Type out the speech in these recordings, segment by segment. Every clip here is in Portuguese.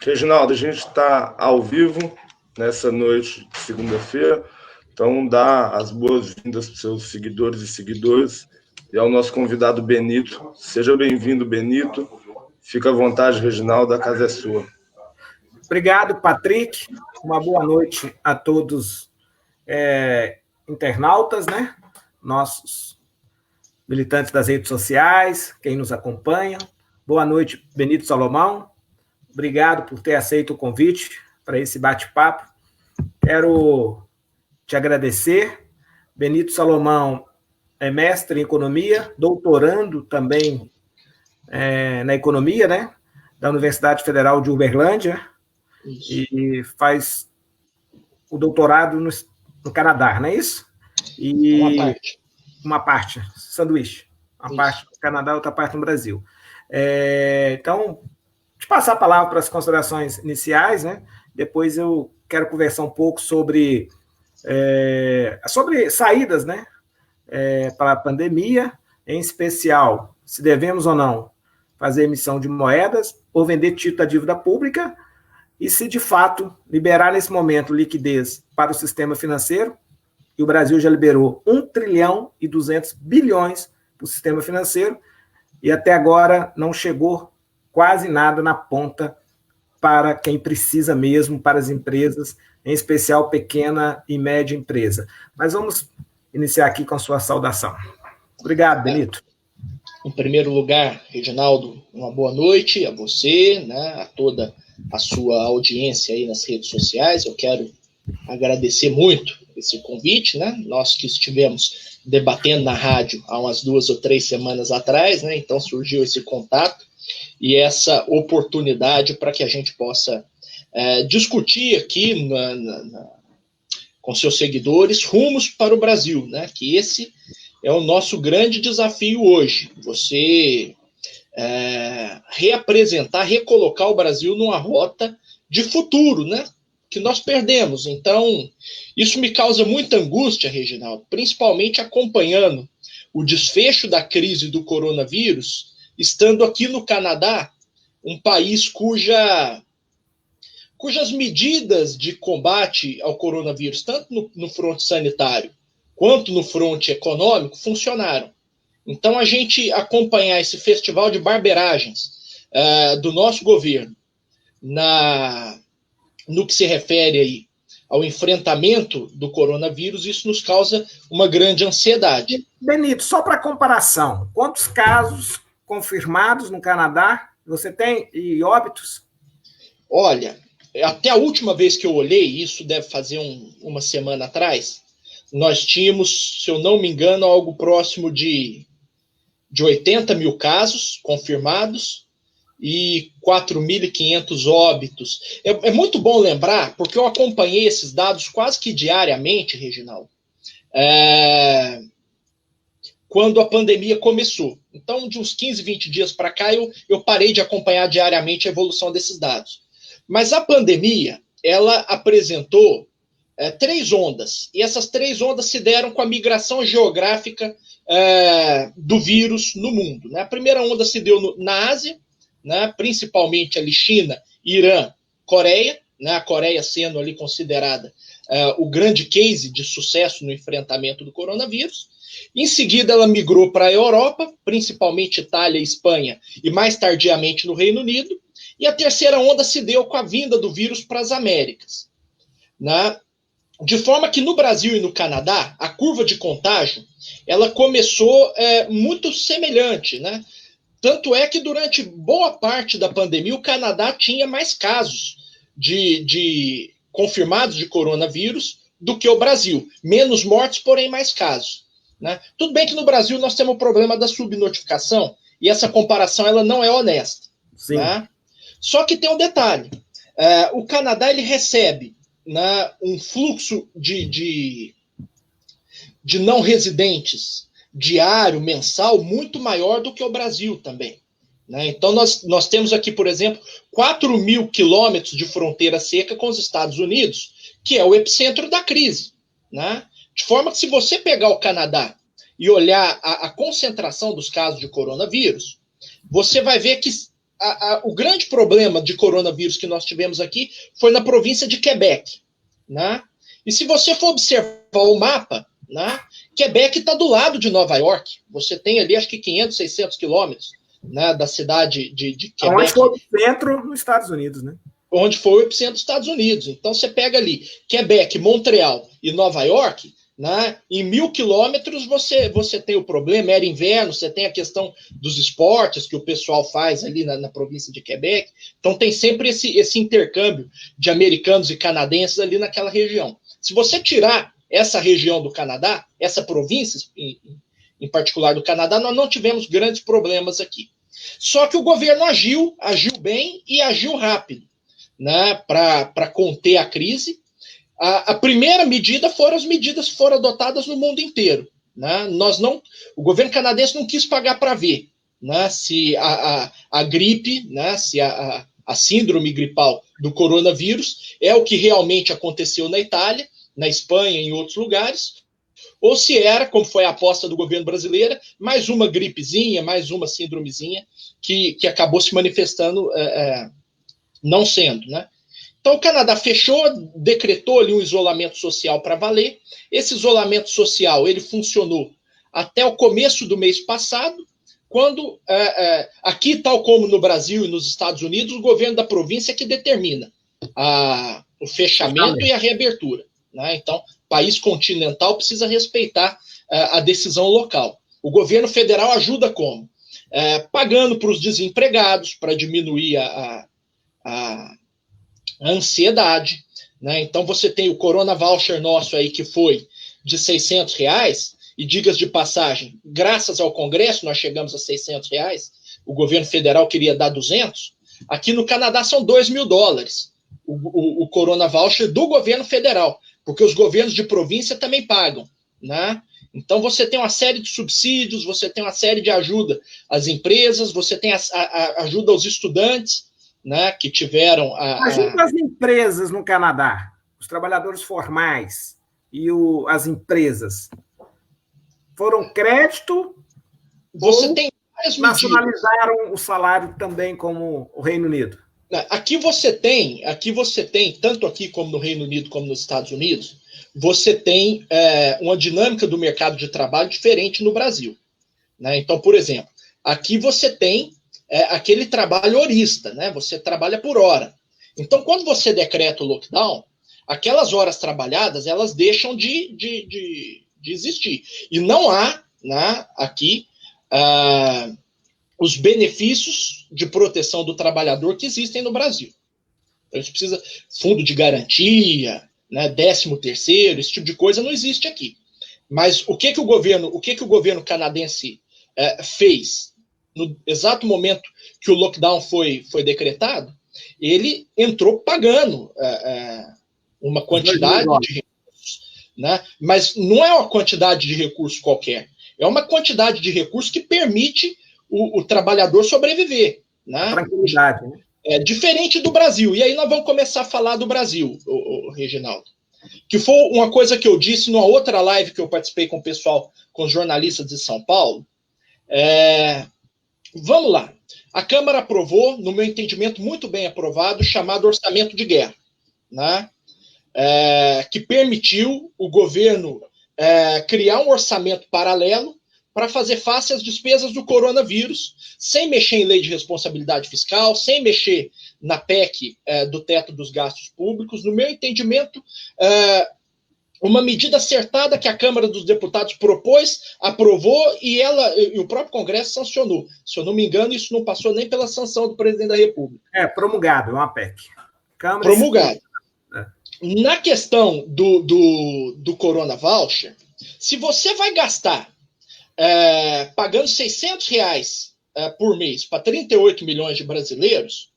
Reginaldo, a gente está ao vivo nessa noite de segunda-feira, então dá as boas-vindas para os seus seguidores e seguidoras e ao nosso convidado Benito. Seja bem-vindo, Benito. Fica à vontade, Reginaldo, a casa é sua. Obrigado, Patrick. Uma boa noite a todos internautas, né? Nossos militantes das redes sociais, quem nos acompanha. Boa noite, Benito Salomão. Obrigado por ter aceito o convite para esse bate-papo. Quero te agradecer. Benito Salomão é mestre em economia, doutorando também na economia, né? Da Universidade Federal de Uberlândia. Isso. E faz o doutorado no Canadá, não é isso? E uma parte, sanduíche. Uma parte no Canadá, outra parte no Brasil. Então, te passar a palavra para as considerações iniciais, né? Depois eu quero conversar um pouco sobre saídas, né? Para a pandemia, em especial, se devemos ou não fazer emissão de moedas ou vender título da dívida pública, e se, de fato, liberar nesse momento liquidez para o sistema financeiro, e o Brasil já liberou 1 trilhão e 200 bilhões para o sistema financeiro, e até agora não chegou quase nada na ponta para quem precisa mesmo, para as empresas, em especial pequena e média empresa. Mas vamos iniciar aqui com a sua saudação. Obrigado, Benito. Em primeiro lugar, Reginaldo, uma boa noite a você, né, a toda a sua audiência aí nas redes sociais. Eu quero agradecer muito esse convite, né? Nós que estivemos debatendo na rádio há umas 2 ou 3 semanas atrás, né? Então surgiu esse contato e essa oportunidade para que a gente possa discutir aqui com seus seguidores rumos para o Brasil, né? Que esse é o nosso grande desafio hoje. Você reapresentar, recolocar o Brasil numa rota de futuro, né? Que nós perdemos. Então, isso me causa muita angústia, Reginaldo, principalmente acompanhando o desfecho da crise do coronavírus, estando aqui no Canadá, um país cujas medidas de combate ao coronavírus, tanto no fronte sanitário quanto no fronte econômico, funcionaram. Então, a gente acompanhar esse festival de barberagens do nosso governo no que se refere aí ao enfrentamento do coronavírus, isso nos causa uma grande ansiedade. Benito, só para comparação, quantos casos confirmados no Canadá você tem e óbitos? Olha, até a última vez que eu olhei, isso deve fazer uma semana atrás, nós tínhamos, se eu não me engano, algo próximo de 80 mil casos confirmados e 4.500 óbitos. É muito bom lembrar, porque eu acompanhei esses dados quase que diariamente, Reginaldo, quando a pandemia começou. Então, de uns 15, 20 dias para cá, eu parei de acompanhar diariamente a evolução desses dados. Mas a pandemia, ela apresentou 3 ondas, e essas 3 ondas se deram com a migração geográfica do vírus no mundo, né? A primeira onda se deu na Ásia, né? Principalmente ali China, Irã, Coreia, né? A Coreia sendo ali considerada o grande case de sucesso no enfrentamento do coronavírus. Em seguida, ela migrou para a Europa, principalmente Itália e Espanha, e mais tardiamente no Reino Unido. E a terceira onda se deu com a vinda do vírus para as Américas, né? De forma que no Brasil e no Canadá, a curva de contágio, ela começou muito semelhante, né? Tanto é que durante boa parte da pandemia, o Canadá tinha mais casos de confirmados de coronavírus do que o Brasil. Menos mortes, porém mais casos, né? Tudo bem que no Brasil nós temos o problema da subnotificação, e essa comparação ela não é honesta. Sim. Né? Só que tem um detalhe. O Canadá ele recebe, né, um fluxo de não residentes diário, mensal, muito maior do que o Brasil também. Né? Então, nós temos aqui, por exemplo, 4.000 quilômetros de fronteira seca com os Estados Unidos, que é o epicentro da crise. Né? De forma que, se você pegar o Canadá e olhar a concentração dos casos de coronavírus, você vai ver que o grande problema de coronavírus que nós tivemos aqui foi na província de Quebec, né? E se você for observar o mapa, né, Quebec está do lado de Nova York. Você tem ali, acho que 500, 600 quilômetros, né, da cidade de Quebec. Onde foi o centro nos Estados Unidos, né? Onde foi o epicentro dos Estados Unidos. Então, você pega ali Quebec, Montreal e Nova York, né, em 1.000 quilômetros você tem o problema, era inverno, você tem a questão dos esportes que o pessoal faz ali na província de Quebec. Então, tem sempre esse intercâmbio de americanos e canadenses ali naquela região. Se você tirar essa região do Canadá, essa província em particular do Canadá, nós não tivemos grandes problemas aqui. Só que o governo agiu bem e agiu rápido, né, para conter a crise. A primeira medida foram as medidas que foram adotadas no mundo inteiro, né? O governo canadense não quis pagar para ver, né, se a gripe, né, se a síndrome gripal do coronavírus é o que realmente aconteceu na Itália, na Espanha e em outros lugares, ou se era, como foi a aposta do governo brasileiro, mais uma gripezinha, mais uma síndromezinha que acabou se manifestando não sendo, né? Então, o Canadá fechou, decretou ali um isolamento social para valer. Esse isolamento social ele funcionou até o começo do mês passado, quando aqui, tal como no Brasil e nos Estados Unidos, o governo da província é que determina o fechamento e a reabertura, né? Então, país continental precisa respeitar a decisão local. O governo federal ajuda como? Pagando para os desempregados, para diminuir a ansiedade, né? Então você tem o Corona Voucher nosso aí que foi de R$600, e digas de passagem, graças ao Congresso nós chegamos a R$600, o governo federal queria dar 200, aqui no Canadá são $2.000, o Corona Voucher do governo federal, porque os governos de província também pagam, né? Então você tem uma série de subsídios, você tem uma série de ajuda às empresas, você tem a ajuda aos estudantes, né, que tiveram Ajuda as empresas no Canadá, os trabalhadores formais e as empresas. Foram crédito você tem várias nacionalizaram medidas. O salário também como o Reino Unido? Aqui você tem, tanto aqui como no Reino Unido como nos Estados Unidos, você tem uma dinâmica do mercado de trabalho diferente no Brasil, né? Então, por exemplo, aqui você tem aquele trabalho horista, né? Você trabalha por hora. Então, quando você decreta o lockdown, aquelas horas trabalhadas, elas deixam de existir. E não há, né, aqui os benefícios de proteção do trabalhador que existem no Brasil. Então, a gente precisa fundo de garantia, né, 13º, esse tipo de coisa não existe aqui. Mas o que o governo canadense fez no exato momento que o lockdown foi decretado? Ele entrou pagando uma quantidade de recursos, né? Mas não é uma quantidade de recursos qualquer, é uma quantidade de recursos que permite o trabalhador sobreviver, né? Tranquilidade, né? Diferente do Brasil. E aí nós vamos começar a falar do Brasil, o Reginaldo. Que foi uma coisa que eu disse numa outra live que eu participei com o pessoal, com os jornalistas de São Paulo. Vamos lá. A Câmara aprovou, no meu entendimento, muito bem aprovado, o chamado orçamento de guerra, né? Que permitiu o governo criar um orçamento paralelo para fazer face às despesas do coronavírus, sem mexer em lei de responsabilidade fiscal, sem mexer na PEC do teto dos gastos públicos. No meu entendimento, uma medida acertada que a Câmara dos Deputados propôs, aprovou e o próprio Congresso sancionou. Se eu não me engano, isso não passou nem pela sanção do presidente da República. Promulgado, é uma PEC. Câmara promulgado. Na questão do Corona Voucher, se você vai gastar pagando R$600 por mês para 38 milhões de brasileiros,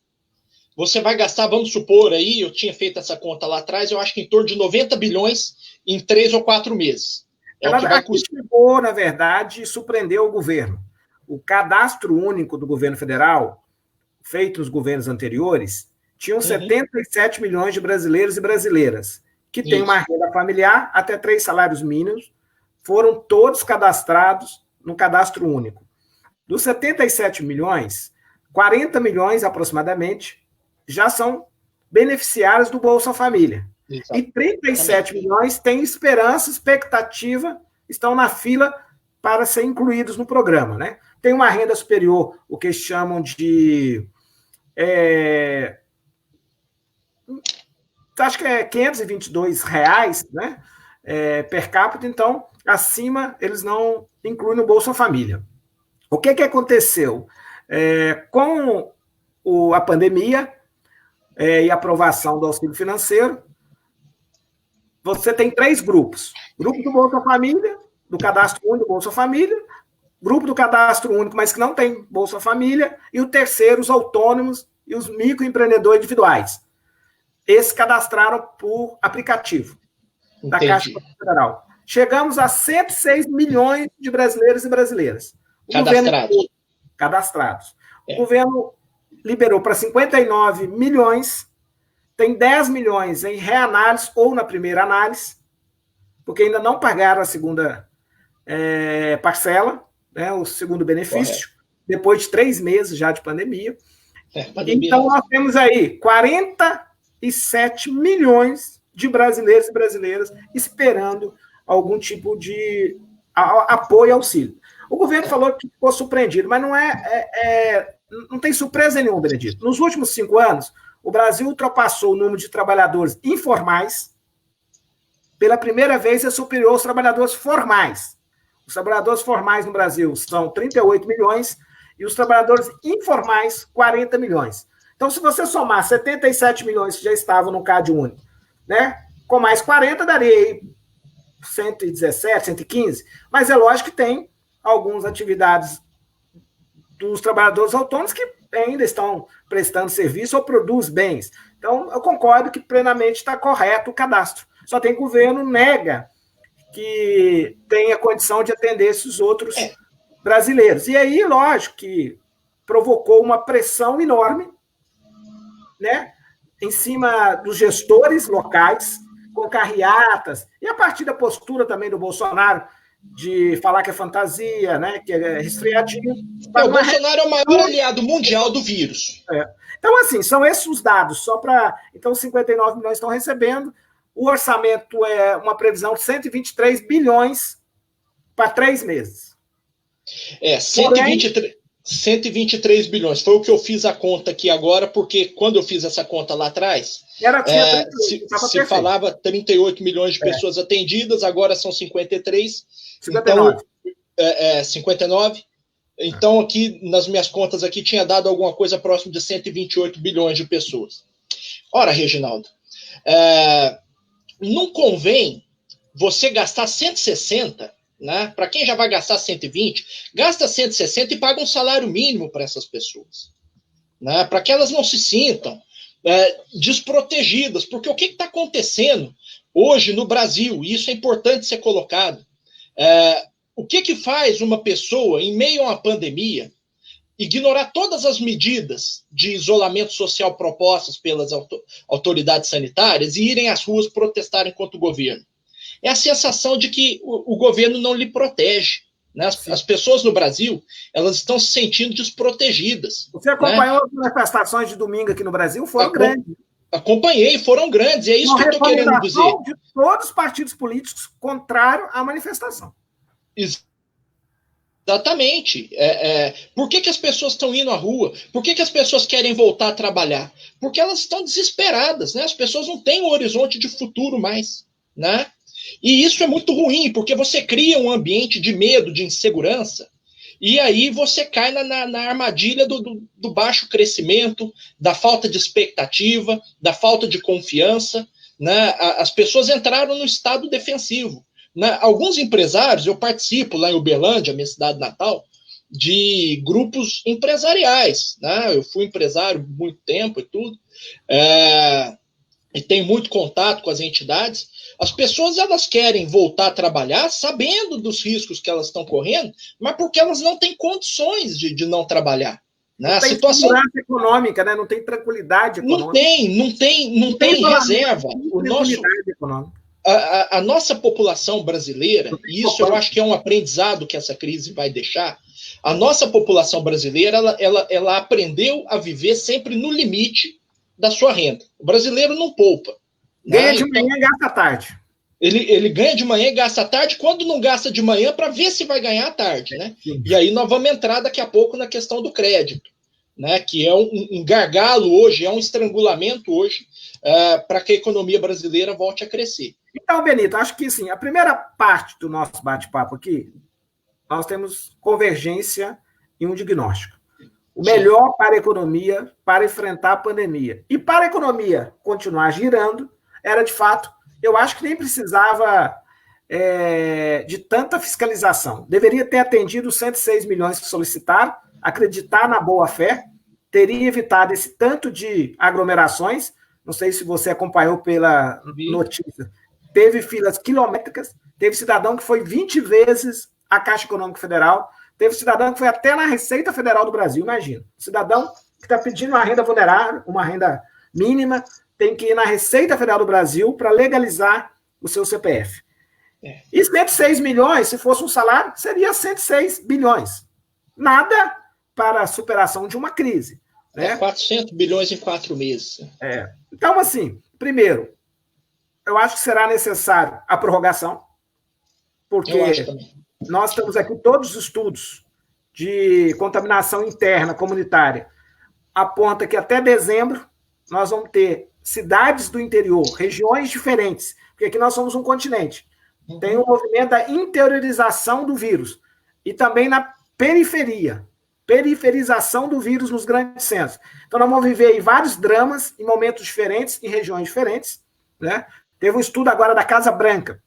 você vai gastar, vamos supor aí, eu tinha feito essa conta lá atrás, eu acho que em torno de 90 bilhões em 3 ou 4 meses. O que vai custar. Chegou, na verdade, surpreendeu o governo. O cadastro único do governo federal, feito nos governos anteriores, tinham 77 milhões de brasileiros e brasileiras, que têm uma renda familiar até 3 salários mínimos, foram todos cadastrados no cadastro único. Dos 77 milhões, 40 milhões aproximadamente já são beneficiários do Bolsa Família. Exato. E 37 milhões têm esperança, expectativa, estão na fila para ser incluídos no programa, né? Tem uma renda superior, o que chamam de... acho que é R$522, né? Per capita, então, acima, eles não incluem no Bolsa Família. O que aconteceu? Com a pandemia e a aprovação do auxílio financeiro, você tem 3 grupos. Grupo do Bolsa Família, do Cadastro Único do Bolsa Família, grupo do Cadastro Único, mas que não tem Bolsa Família, e o terceiro, os autônomos e os microempreendedores individuais. Esses cadastraram por aplicativo da Caixa Econômica Federal. Chegamos a 106 milhões de brasileiros e brasileiras. Cadastrados. O governo liberou para 59 milhões, tem 10 milhões em reanálise ou na primeira análise, porque ainda não pagaram a segunda parcela, né, o segundo benefício, depois de 3 meses já de pandemia. Então, nós temos aí 47 milhões de brasileiros e brasileiras esperando algum tipo de apoio e auxílio. O governo falou que ficou surpreendido, mas não tem surpresa nenhuma, Benedito. Nos últimos 5 anos, o Brasil ultrapassou o número de trabalhadores informais. Pela primeira vez, é superior aos trabalhadores formais. Os trabalhadores formais no Brasil são 38 milhões e os trabalhadores informais, 40 milhões. Então, se você somar 77 milhões que já estavam no CAD único, né, com mais 40, daria aí 117, 115, mas é lógico que tem algumas atividades dos trabalhadores autônomos que ainda estão prestando serviço ou produzem bens. Então, eu concordo que plenamente está correto o cadastro. Só tem que o governo nega que tenha condição de atender esses outros brasileiros. E aí, lógico que provocou uma pressão enorme, né, em cima dos gestores locais, com carreatas, e a partir da postura também do Bolsonaro, de falar que é fantasia, né, que é resfriadinho. O Bolsonaro é o maior aliado mundial do vírus. Então, assim, são esses os dados, só para... Então, 59 milhões estão recebendo, o orçamento é uma previsão de 123 bilhões para 3 meses. 123 bilhões. Foi o que eu fiz a conta aqui agora, porque quando eu fiz essa conta lá atrás, se falava 38 milhões de pessoas atendidas, agora são 53. 59. Então, 59. Então, aqui, nas minhas contas aqui, tinha dado alguma coisa próximo de 128 bilhões de pessoas. Ora, Reginaldo, não convém você gastar 160, né? Para quem já vai gastar 120, gasta 160 e paga um salário mínimo para essas pessoas, né? Para que elas não se sintam desprotegidas, porque o que está acontecendo hoje no Brasil, e isso é importante ser colocado, o que faz uma pessoa, em meio a uma pandemia, ignorar todas as medidas de isolamento social propostas pelas autoridades sanitárias e irem às ruas protestarem contra o governo? É a sensação de que o governo não lhe protege. Né? As pessoas no Brasil, elas estão se sentindo desprotegidas. Você acompanhou, né, as manifestações de domingo aqui no Brasil? Foram grandes. Acompanhei, foram grandes. E é isso que eu estou querendo dizer. De todos os partidos políticos contrário à manifestação. Exatamente. Por que as pessoas estão indo à rua? Por que as pessoas querem voltar a trabalhar? Porque elas estão desesperadas. Né? As pessoas não têm um horizonte de futuro mais. Né? E isso é muito ruim, porque você cria um ambiente de medo, de insegurança, e aí você cai na armadilha do baixo crescimento, da falta de expectativa, da falta de confiança. Né? As pessoas entraram no estado defensivo. Né? Alguns empresários, eu participo lá em Uberlândia, minha cidade natal, de grupos empresariais. Né? Eu fui empresário muito tempo e tudo, e tenho muito contato com as entidades. As pessoas, elas querem voltar a trabalhar sabendo dos riscos que elas estão correndo, mas porque elas não têm condições de não trabalhar. Né? Não tem segurança econômica, né? Não tem tranquilidade econômica. Não tem reserva. Tranquilidade econômica. a nossa população brasileira, e isso eu acho que é um aprendizado que essa crise vai deixar, a nossa população brasileira, ela aprendeu a viver sempre no limite da sua renda. O brasileiro não poupa. Ganha de manhã e gasta à tarde. Ele ganha de manhã e gasta à tarde, quando não gasta de manhã, para ver se vai ganhar à tarde, né? Sim. E aí nós vamos entrar daqui a pouco na questão do crédito, né? Que é um gargalo hoje, é um estrangulamento hoje, para que a economia brasileira volte a crescer. Então, Benito, acho que sim, a primeira parte do nosso bate-papo aqui, nós temos convergência em um diagnóstico. O melhor para a economia, para enfrentar a pandemia. E para a economia continuar girando, era de fato, eu acho que nem precisava de tanta fiscalização. Deveria ter atendido os 106 milhões que solicitaram, acreditar na boa-fé, teria evitado esse tanto de aglomerações. Não sei se você acompanhou pela notícia. Teve filas quilométricas, teve cidadão que foi 20 vezes à Caixa Econômica Federal, teve cidadão que foi até na Receita Federal do Brasil, imagina. Cidadão que está pedindo uma renda vulnerável, uma renda mínima, tem que ir na Receita Federal do Brasil para legalizar o seu CPF. E 106 milhões, se fosse um salário, seria 106 bilhões. Nada para a superação de uma crise. Né? 400 bilhões em 4 meses. Então, assim, primeiro, eu acho que será necessário a prorrogação, porque nós estamos aqui, todos os estudos de contaminação interna comunitária apontam que até dezembro nós vamos ter cidades do interior, regiões diferentes, porque aqui nós somos um continente. Tem um movimento da interiorização do vírus e também na periferização do vírus nos grandes centros. Então, nós vamos viver aí vários dramas em momentos diferentes, em regiões diferentes. Né? Teve um estudo agora da Casa Branca,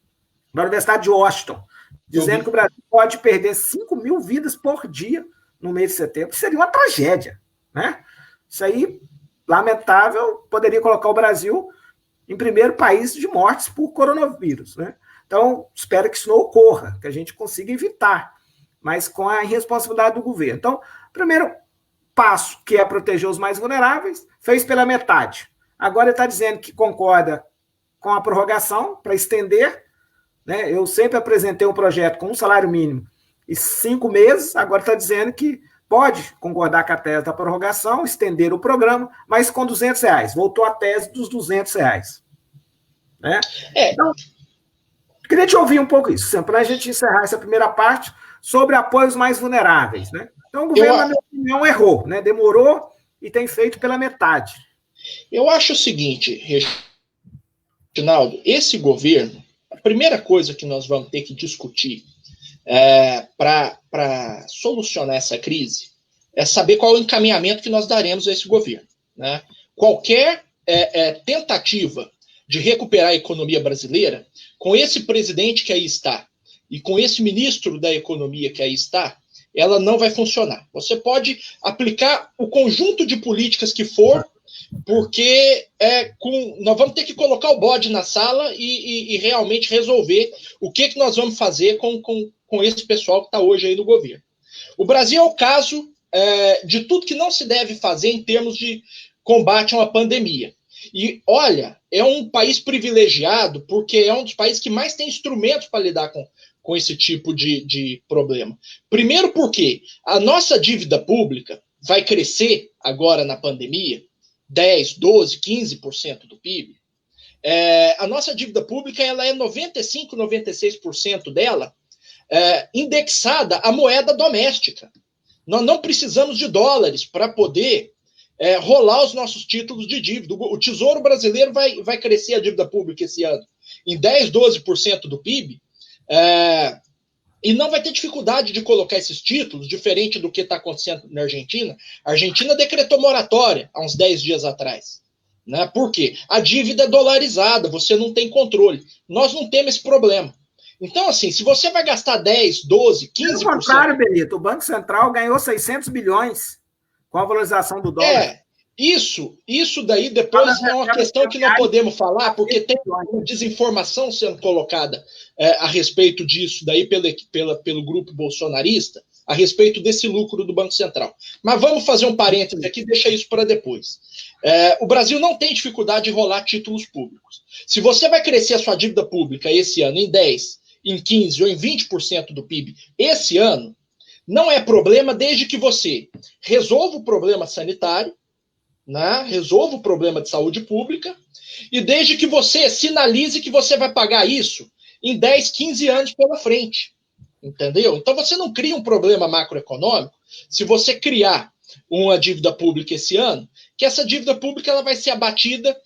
da Universidade de Washington, dizendo que o Brasil pode perder 5 mil vidas por dia no mês de setembro. Seria uma tragédia. Né? Isso aí, lamentável, poderia colocar o Brasil em primeiro país de mortes por coronavírus. Né? Então, espero que isso não ocorra, que a gente consiga evitar, mas com a irresponsabilidade do governo. Então, primeiro passo, que é proteger os mais vulneráveis, fez pela metade. Agora ele está dizendo que concorda com a prorrogação para estender. Né? Eu sempre apresentei um projeto com um salário mínimo e 5 meses, agora está dizendo que pode concordar com a tese da prorrogação, estender o programa, mas com R$200. Voltou à tese dos R$200. Né? Então, queria te ouvir um pouco isso, para a gente encerrar essa primeira parte sobre apoios mais vulneráveis. Né? Então, o governo, na minha opinião, errou, né? Demorou e tem feito pela metade. Eu acho o seguinte, Reginaldo, esse governo, a primeira coisa que nós vamos ter que discutir para solucionar essa crise é saber qual é o encaminhamento que nós daremos a esse governo. Né? Qualquer tentativa de recuperar a economia brasileira, com esse presidente que aí está e com esse ministro da economia que aí está, ela não vai funcionar. Você pode aplicar o conjunto de políticas que for, porque nós vamos ter que colocar o bode na sala e realmente resolver o que nós vamos fazer com esse pessoal que está hoje aí no governo. O Brasil é o caso de tudo que não se deve fazer em termos de combate a uma pandemia. E, olha, é um país privilegiado porque é um dos países que mais tem instrumentos para lidar com esse tipo de problema. Primeiro porque a nossa dívida pública vai crescer agora na pandemia, 10%, 12%, 15% do PIB. A nossa dívida pública ela é 95%, 96% dela indexada à moeda doméstica. Nós não precisamos de dólares para poder rolar os nossos títulos de dívida. O Tesouro Brasileiro vai crescer a dívida pública esse ano em 10%, 12% do PIB, e não vai ter dificuldade de colocar esses títulos, diferente do que está acontecendo na Argentina. A Argentina decretou moratória há uns 10 dias atrás. Né? Por quê? A dívida é dolarizada, você não tem controle. Nós não temos esse problema. Então, assim, se você vai gastar 10%, 12%, 15%... Pelo contrário, Benito, o Banco Central ganhou 600 bilhões com a valorização do dólar. Isso daí depois é uma questão que não podemos falar, porque tem uma desinformação sendo colocada a respeito disso daí pelo grupo bolsonarista, a respeito desse lucro do Banco Central. Mas vamos fazer um parêntese aqui, deixa isso para depois. O Brasil não tem dificuldade de rolar títulos públicos. Se você vai crescer a sua dívida pública esse ano em 10%, em 15% ou em 20% do PIB esse ano, não é problema desde que você resolva o problema sanitário, né, resolva o problema de saúde pública, e desde que você sinalize que você vai pagar isso em 10, 15 anos pela frente. Entendeu? Então você não cria um problema macroeconômico se você criar uma dívida pública esse ano, que essa dívida pública ela vai ser abatida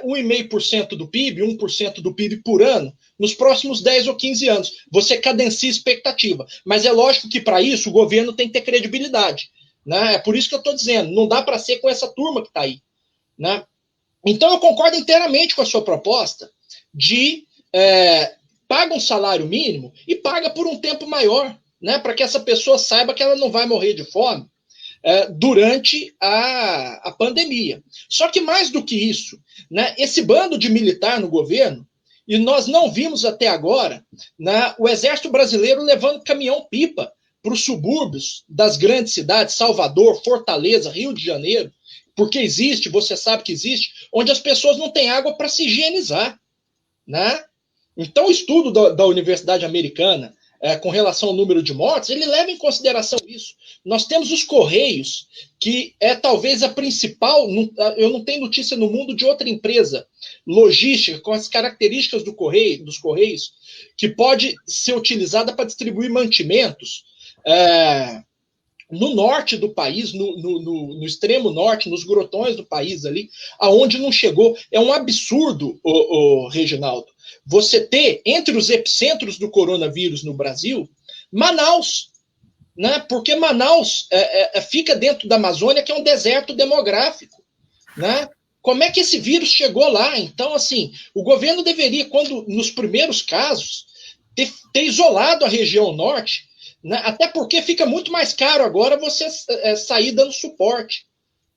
1,5% do PIB, 1% do PIB por ano, nos próximos 10 ou 15 anos. Você cadencia expectativa. Mas é lógico que para isso o governo tem que ter credibilidade. Né? É por isso que eu estou dizendo, não dá para ser com essa turma que está aí. Né? Então eu concordo inteiramente com a sua proposta de paga um salário mínimo e paga por um tempo maior, né, para que essa pessoa saiba que ela não vai morrer de fome durante a pandemia. Só que mais do que isso, né, esse bando de militar no governo, e nós não vimos até agora, né, o Exército Brasileiro levando caminhão-pipa para os subúrbios das grandes cidades, Salvador, Fortaleza, Rio de Janeiro, porque existe, você sabe que existe, onde as pessoas não têm água para se higienizar, né? Então, o estudo da Universidade Americana com relação ao número de mortes, ele leva em consideração isso. Nós temos os Correios, que é talvez a principal, eu não tenho notícia no mundo de outra empresa logística com as características dos Correios, que pode ser utilizada para distribuir mantimentos no norte do país, no extremo norte, nos grotões do país ali, aonde não chegou. É um absurdo, Reginaldo, você ter entre os epicentros do coronavírus no Brasil, Manaus, né? Porque Manaus fica dentro da Amazônia, que é um deserto demográfico, né? Como é que esse vírus chegou lá? Então, assim, o governo deveria, nos primeiros casos, ter isolado a região norte, né? Até porque fica muito mais caro agora você sair dando suporte.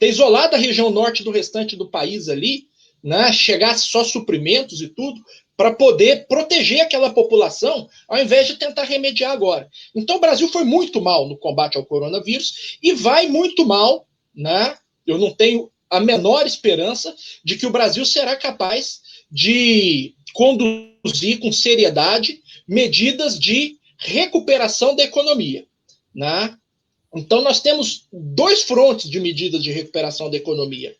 Ter isolado a região norte do restante do país ali, né? Chegasse só suprimentos e tudo, para poder proteger aquela população, ao invés de tentar remediar agora. Então, o Brasil foi muito mal no combate ao coronavírus e vai muito mal, né? Eu não tenho a menor esperança de que o Brasil será capaz de conduzir com seriedade medidas de recuperação da economia, né? Então, nós temos dois frontes de medidas de recuperação da economia.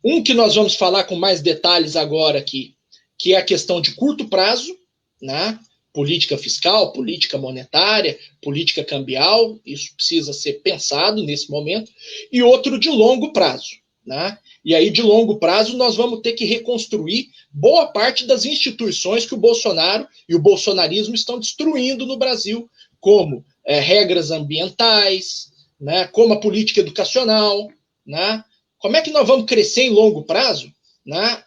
Um que nós vamos falar com mais detalhes agora aqui, que é a questão de curto prazo, né? Política fiscal, política monetária, política cambial, isso precisa ser pensado nesse momento, e outro de longo prazo, né? E aí, de longo prazo, nós vamos ter que reconstruir boa parte das instituições que o Bolsonaro e o bolsonarismo estão destruindo no Brasil, como regras ambientais, né? Como a política educacional, né? Como é que nós vamos crescer em longo prazo, né?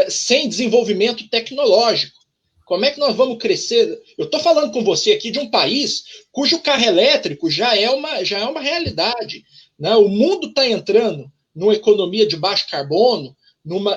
Sem desenvolvimento tecnológico? Como é que nós vamos crescer? Eu estou falando com você aqui de um país cujo carro elétrico já é uma realidade, né? O mundo está entrando numa economia de baixo carbono,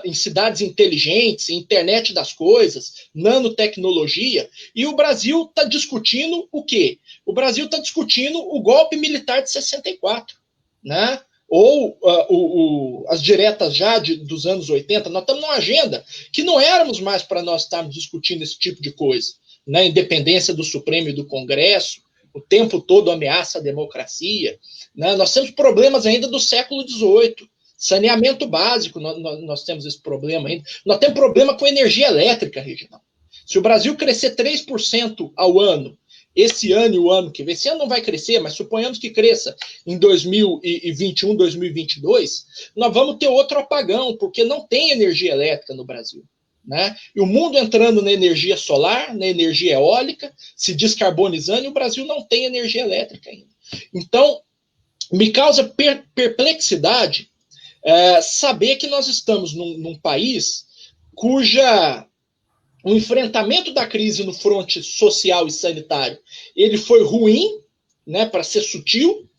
em cidades inteligentes, internet das coisas, nanotecnologia, e o Brasil está discutindo o quê? O Brasil está discutindo o golpe militar de 64, né? Ou as diretas já dos anos 80, nós estamos numa agenda que não éramos mais para nós estarmos discutindo esse tipo de coisa, né? Independência do Supremo e do Congresso, o tempo todo ameaça à democracia, né? Nós temos problemas ainda do século XVIII, saneamento básico, nós temos esse problema ainda, nós temos problema com energia elétrica, Reginaldo. Se o Brasil crescer 3% ao ano, esse ano e o ano que vem, esse ano não vai crescer, mas suponhamos que cresça em 2021, 2022, nós vamos ter outro apagão, porque não tem energia elétrica no Brasil, né? E o mundo entrando na energia solar, na energia eólica, se descarbonizando, e o Brasil não tem energia elétrica ainda. Então, me causa perplexidade saber que nós estamos num país cuja o enfrentamento da crise no fronte social e sanitário, ele foi ruim, né, para ser sutil,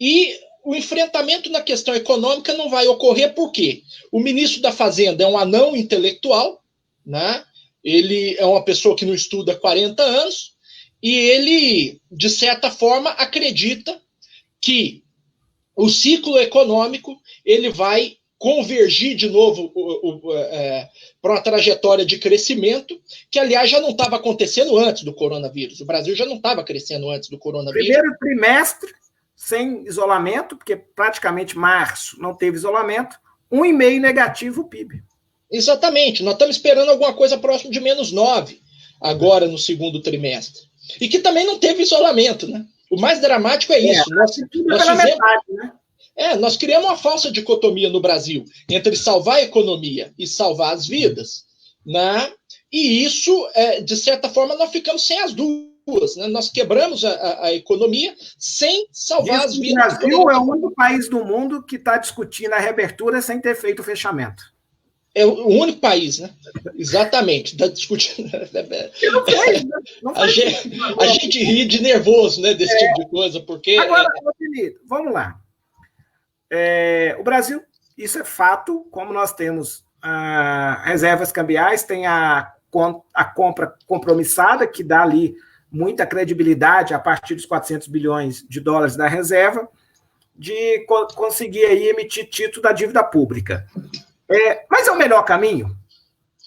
e o enfrentamento na questão econômica não vai ocorrer porque o ministro da Fazenda é um anão intelectual, né, ele é uma pessoa que não estuda há 40 anos, e ele, de certa forma, acredita que o ciclo econômico ele vai convergir de novo para uma trajetória de crescimento, que, aliás, já não estava acontecendo antes do coronavírus. O Brasil já não estava crescendo antes do coronavírus. Primeiro trimestre, sem isolamento, porque praticamente março não teve isolamento, 1,5% negativo o PIB. Exatamente. Nós estamos esperando alguma coisa próximo de -9 agora no segundo trimestre. E que também não teve isolamento, né? O mais dramático é isso. Nós criamos uma falsa dicotomia no Brasil entre salvar a economia e salvar as vidas, né? E isso, de certa forma, nós ficamos sem as duas. Né? Nós quebramos a economia sem salvar as vidas. O Brasil é o único país do mundo que está discutindo a reabertura sem ter feito o fechamento. É o único país, né? Exatamente. Está discutindo. A gente ri de nervoso, né, desse tipo de coisa, porque. Agora, meu querido, vamos lá. O Brasil, isso é fato, como nós temos reservas cambiais, tem a compra compromissada, que dá ali muita credibilidade a partir dos 400 bilhões de dólares da reserva, de conseguir aí emitir título da dívida pública. Mas é o melhor caminho?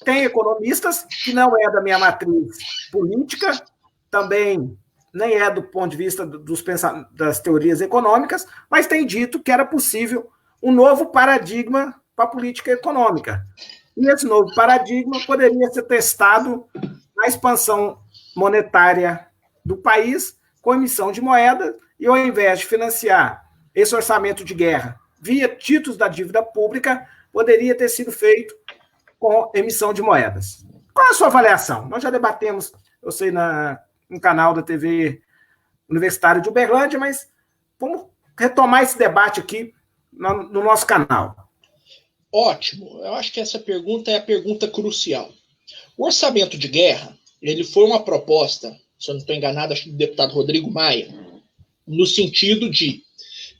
Tem economistas que não é da minha matriz política, também nem é do ponto de vista das teorias econômicas, mas tem dito que era possível um novo paradigma para a política econômica. E esse novo paradigma poderia ser testado na expansão monetária do país, com emissão de moeda, e ao invés de financiar esse orçamento de guerra via títulos da dívida pública, poderia ter sido feito com emissão de moedas. Qual é a sua avaliação? Nós já debatemos, eu sei, no canal da TV Universitária de Uberlândia, mas vamos retomar esse debate aqui no nosso canal. Ótimo. Eu acho que essa pergunta é a pergunta crucial. O orçamento de guerra, ele foi uma proposta, se eu não estou enganado, acho que do deputado Rodrigo Maia, no sentido de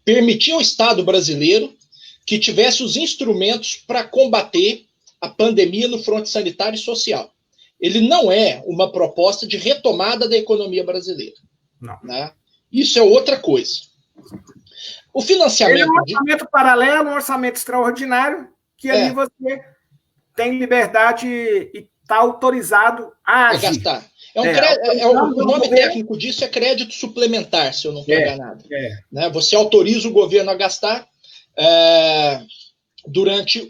permitir ao Estado brasileiro que tivesse os instrumentos para combater a pandemia no fronte sanitário e social. Ele não é uma proposta de retomada da economia brasileira. Não. Né? Isso é outra coisa. O financiamento... Ele é um orçamento paralelo, um orçamento extraordinário, que ali você tem liberdade e está autorizado a agir. Gastar. O nome técnico disso é crédito suplementar, se eu não estou enganado. Né? Você autoriza o governo a gastar durante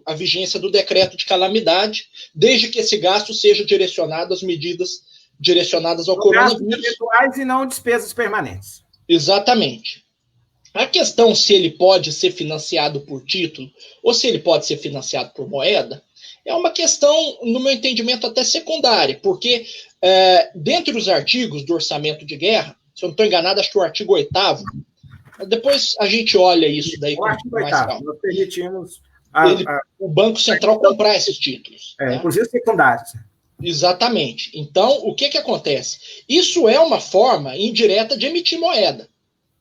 a vigência do decreto de calamidade, desde que esse gasto seja direcionado às medidas direcionadas ao coronavírus. Gastos eventuais e não despesas permanentes. Exatamente. A questão se ele pode ser financiado por título ou se ele pode ser financiado por moeda é uma questão, no meu entendimento, até secundária, porque dentre os artigos do orçamento de guerra, se eu não estou enganado, acho que o artigo 8º, depois a gente olha isso daí com mais calma. Nós permitimos o Banco Central comprar esses títulos. Né? Inclusive secundários. Exatamente. Então, o que acontece? Isso é uma forma indireta de emitir moeda,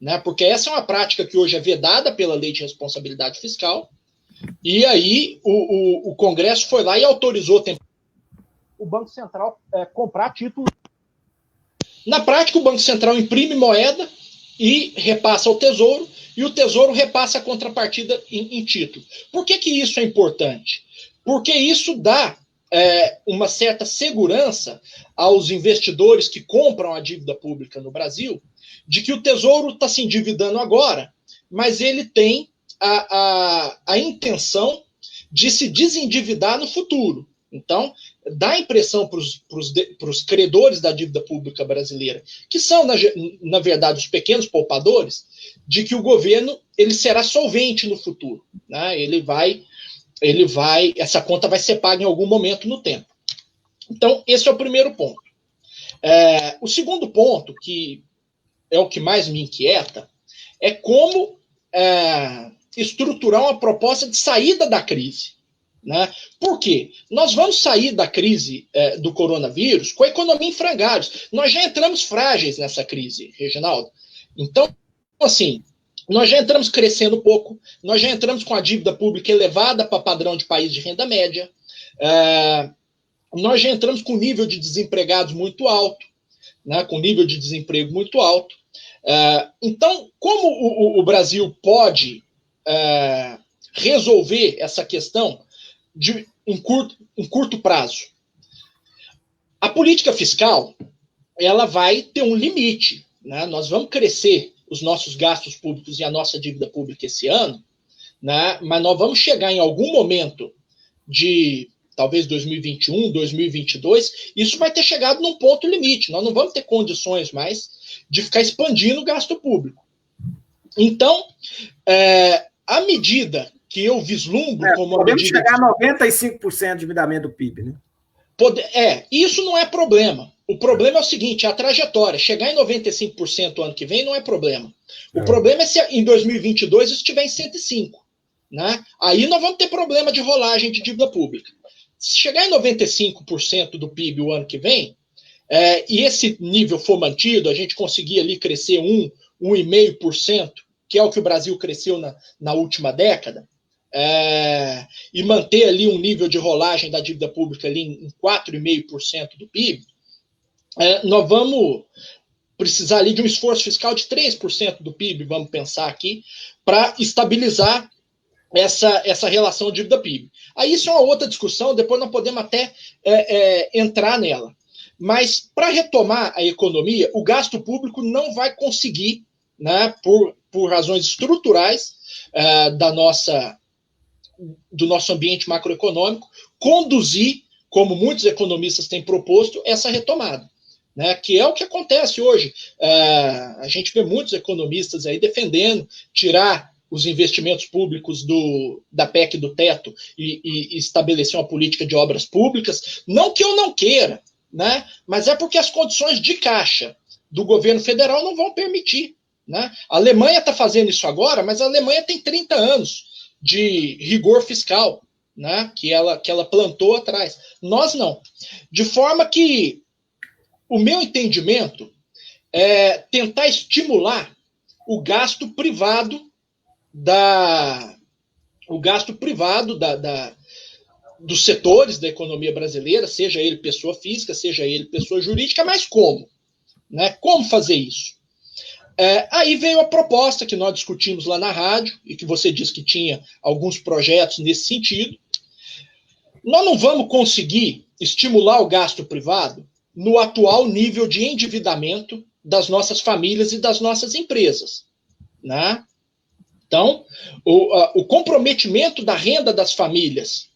né? Porque essa é uma prática que hoje é vedada pela Lei de Responsabilidade Fiscal, e aí o Congresso foi lá e autorizou o Banco Central comprar títulos. Na prática, o Banco Central imprime moeda e repassa ao Tesouro, e o Tesouro repassa a contrapartida em título. Por que isso é importante? Porque isso dá uma certa segurança aos investidores que compram a dívida pública no Brasil, de que o Tesouro está se endividando agora, mas ele tem a intenção de se desendividar no futuro. Então, dá a impressão para os credores da dívida pública brasileira, que são, na verdade, os pequenos poupadores, de que o governo ele será solvente no futuro. Né? Essa conta vai ser paga em algum momento no tempo. Então, esse é o primeiro ponto. O segundo ponto, que é o que mais me inquieta, é como estruturar uma proposta de saída da crise. Né? Por quê? Nós vamos sair da crise do coronavírus com a economia em frangalhos. Nós já entramos frágeis nessa crise, Reginaldo. Então, assim, nós já entramos crescendo pouco, nós já entramos com a dívida pública elevada para padrão de país de renda média, nós já entramos com nível de desempregados muito alto, né, com nível de desemprego muito alto. Então, como o Brasil pode resolver essa questão em curto prazo? A política fiscal, ela vai ter um limite, né? Nós vamos crescer os nossos gastos públicos e a nossa dívida pública esse ano, né? Mas nós vamos chegar em algum momento de talvez 2021, 2022, isso vai ter chegado num ponto limite. Nós não vamos ter condições mais de ficar expandindo o gasto público. Então, à medida que eu vislumbro como podemos chegar a 95% de endividamento do PIB, né? Isso não é problema. O problema é o seguinte, a trajetória. Chegar em 95% ano que vem não é problema. O problema é se em 2022 isso estiver em 105%. Né? Aí nós vamos ter problema de rolagem de dívida pública. Se chegar em 95% do PIB o ano que vem, e esse nível for mantido, a gente conseguir ali crescer 1,5%, que é o que o Brasil cresceu na última década, e manter ali um nível de rolagem da dívida pública ali em 4,5% do PIB, nós vamos precisar ali de um esforço fiscal de 3% do PIB, vamos pensar aqui, para estabilizar essa relação dívida-PIB. Aí isso é uma outra discussão, depois nós podemos até entrar nela. Mas para retomar a economia, o gasto público não vai conseguir, né, por razões estruturais do nosso ambiente macroeconômico, conduzir, como muitos economistas têm proposto, essa retomada. Né, que é o que acontece hoje. A gente vê muitos economistas aí defendendo tirar os investimentos públicos da PEC do teto e estabelecer uma política de obras públicas. Não que eu não queira, né, mas é porque as condições de caixa do governo federal não vão permitir. Né? A Alemanha está fazendo isso agora, mas a Alemanha tem 30 anos de rigor fiscal, né, que ela plantou atrás. Nós não. De forma que o meu entendimento é tentar estimular o gasto privado dos setores da economia brasileira, seja ele pessoa física, seja ele pessoa jurídica, mas como? Né? Como fazer isso? Aí veio a proposta que nós discutimos lá na rádio, e que você disse que tinha alguns projetos nesse sentido. Nós não vamos conseguir estimular o gasto privado no atual nível de endividamento das nossas famílias e das nossas empresas. Né? Então, o comprometimento da renda das famílias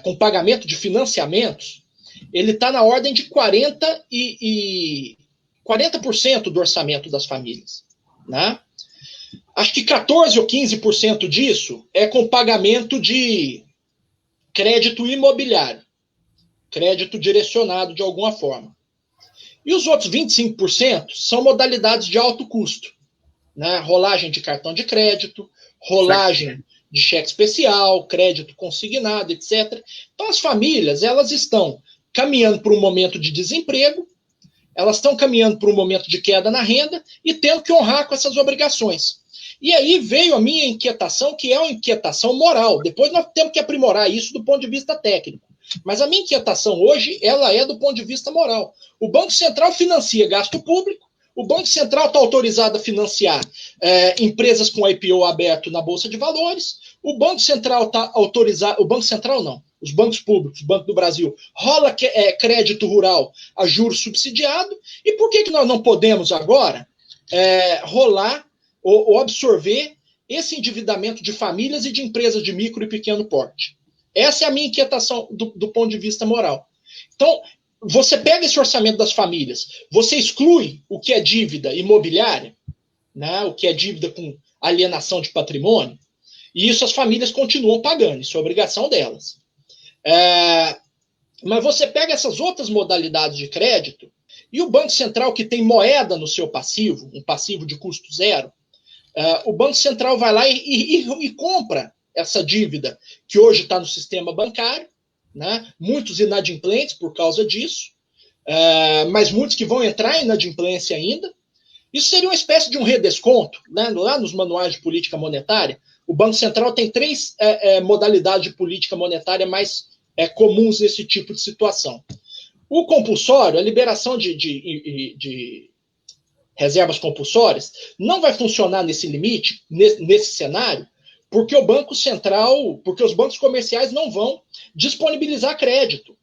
com pagamento de financiamentos, ele está na ordem de 40% do orçamento das famílias. Né? Acho que 14% ou 15% disso é com pagamento de crédito imobiliário, crédito direcionado de alguma forma. E os outros 25% são modalidades de alto custo. Né? Rolagem de cartão de crédito, rolagem de cheque especial, crédito consignado, etc. Então, as famílias, elas estão caminhando para um momento de desemprego, elas estão caminhando para um momento de queda na renda e tendo que honrar com essas obrigações. E aí veio a minha inquietação, que é uma inquietação moral. Depois nós temos que aprimorar isso do ponto de vista técnico. Mas a minha inquietação hoje, ela é do ponto de vista moral. O Banco Central financia gasto público, o Banco Central está autorizado a financiar empresas com IPO aberto na Bolsa de Valores, o Banco Central está autorizado, o Banco Central não, os bancos públicos, o Banco do Brasil, rola crédito rural a juros subsidiado, e por que nós não podemos agora rolar ou absorver esse endividamento de famílias e de empresas de micro e pequeno porte? Essa é a minha inquietação do ponto de vista moral. Então, você pega esse orçamento das famílias, você exclui o que é dívida imobiliária, né, o que é dívida com alienação de patrimônio, e isso as famílias continuam pagando, isso é obrigação delas. Mas você pega essas outras modalidades de crédito, e o Banco Central, que tem moeda no seu passivo, um passivo de custo zero, o Banco Central vai lá e compra essa dívida que hoje está no sistema bancário, né? Muitos inadimplentes por causa disso, mas muitos que vão entrar em inadimplência ainda. Isso seria uma espécie de um redesconto, né? Lá nos manuais de política monetária, o Banco Central tem 3 modalidades de política monetária mais comuns nesse tipo de situação. O compulsório, a liberação de reservas compulsórias, não vai funcionar nesse limite, nesse cenário, porque o Banco Central, porque os bancos comerciais não vão disponibilizar crédito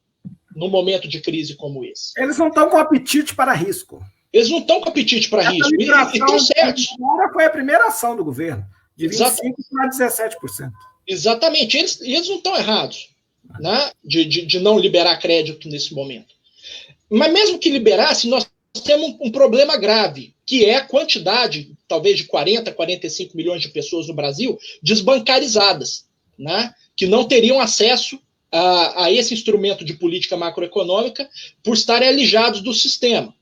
num momento de crise como esse. Eles não estão com apetite para risco. Eles não estão com apetite para risco. E estão certos. Foi a primeira ação do governo, de 25% para 17%. Exatamente. Eles não estão errados, né, de não liberar crédito nesse momento. Mas mesmo que liberasse, nós temos um problema grave, que é a quantidade, talvez de 40, 45 milhões de pessoas no Brasil desbancarizadas, né, que não teriam acesso a esse instrumento de política macroeconômica por estarem alijados do sistema.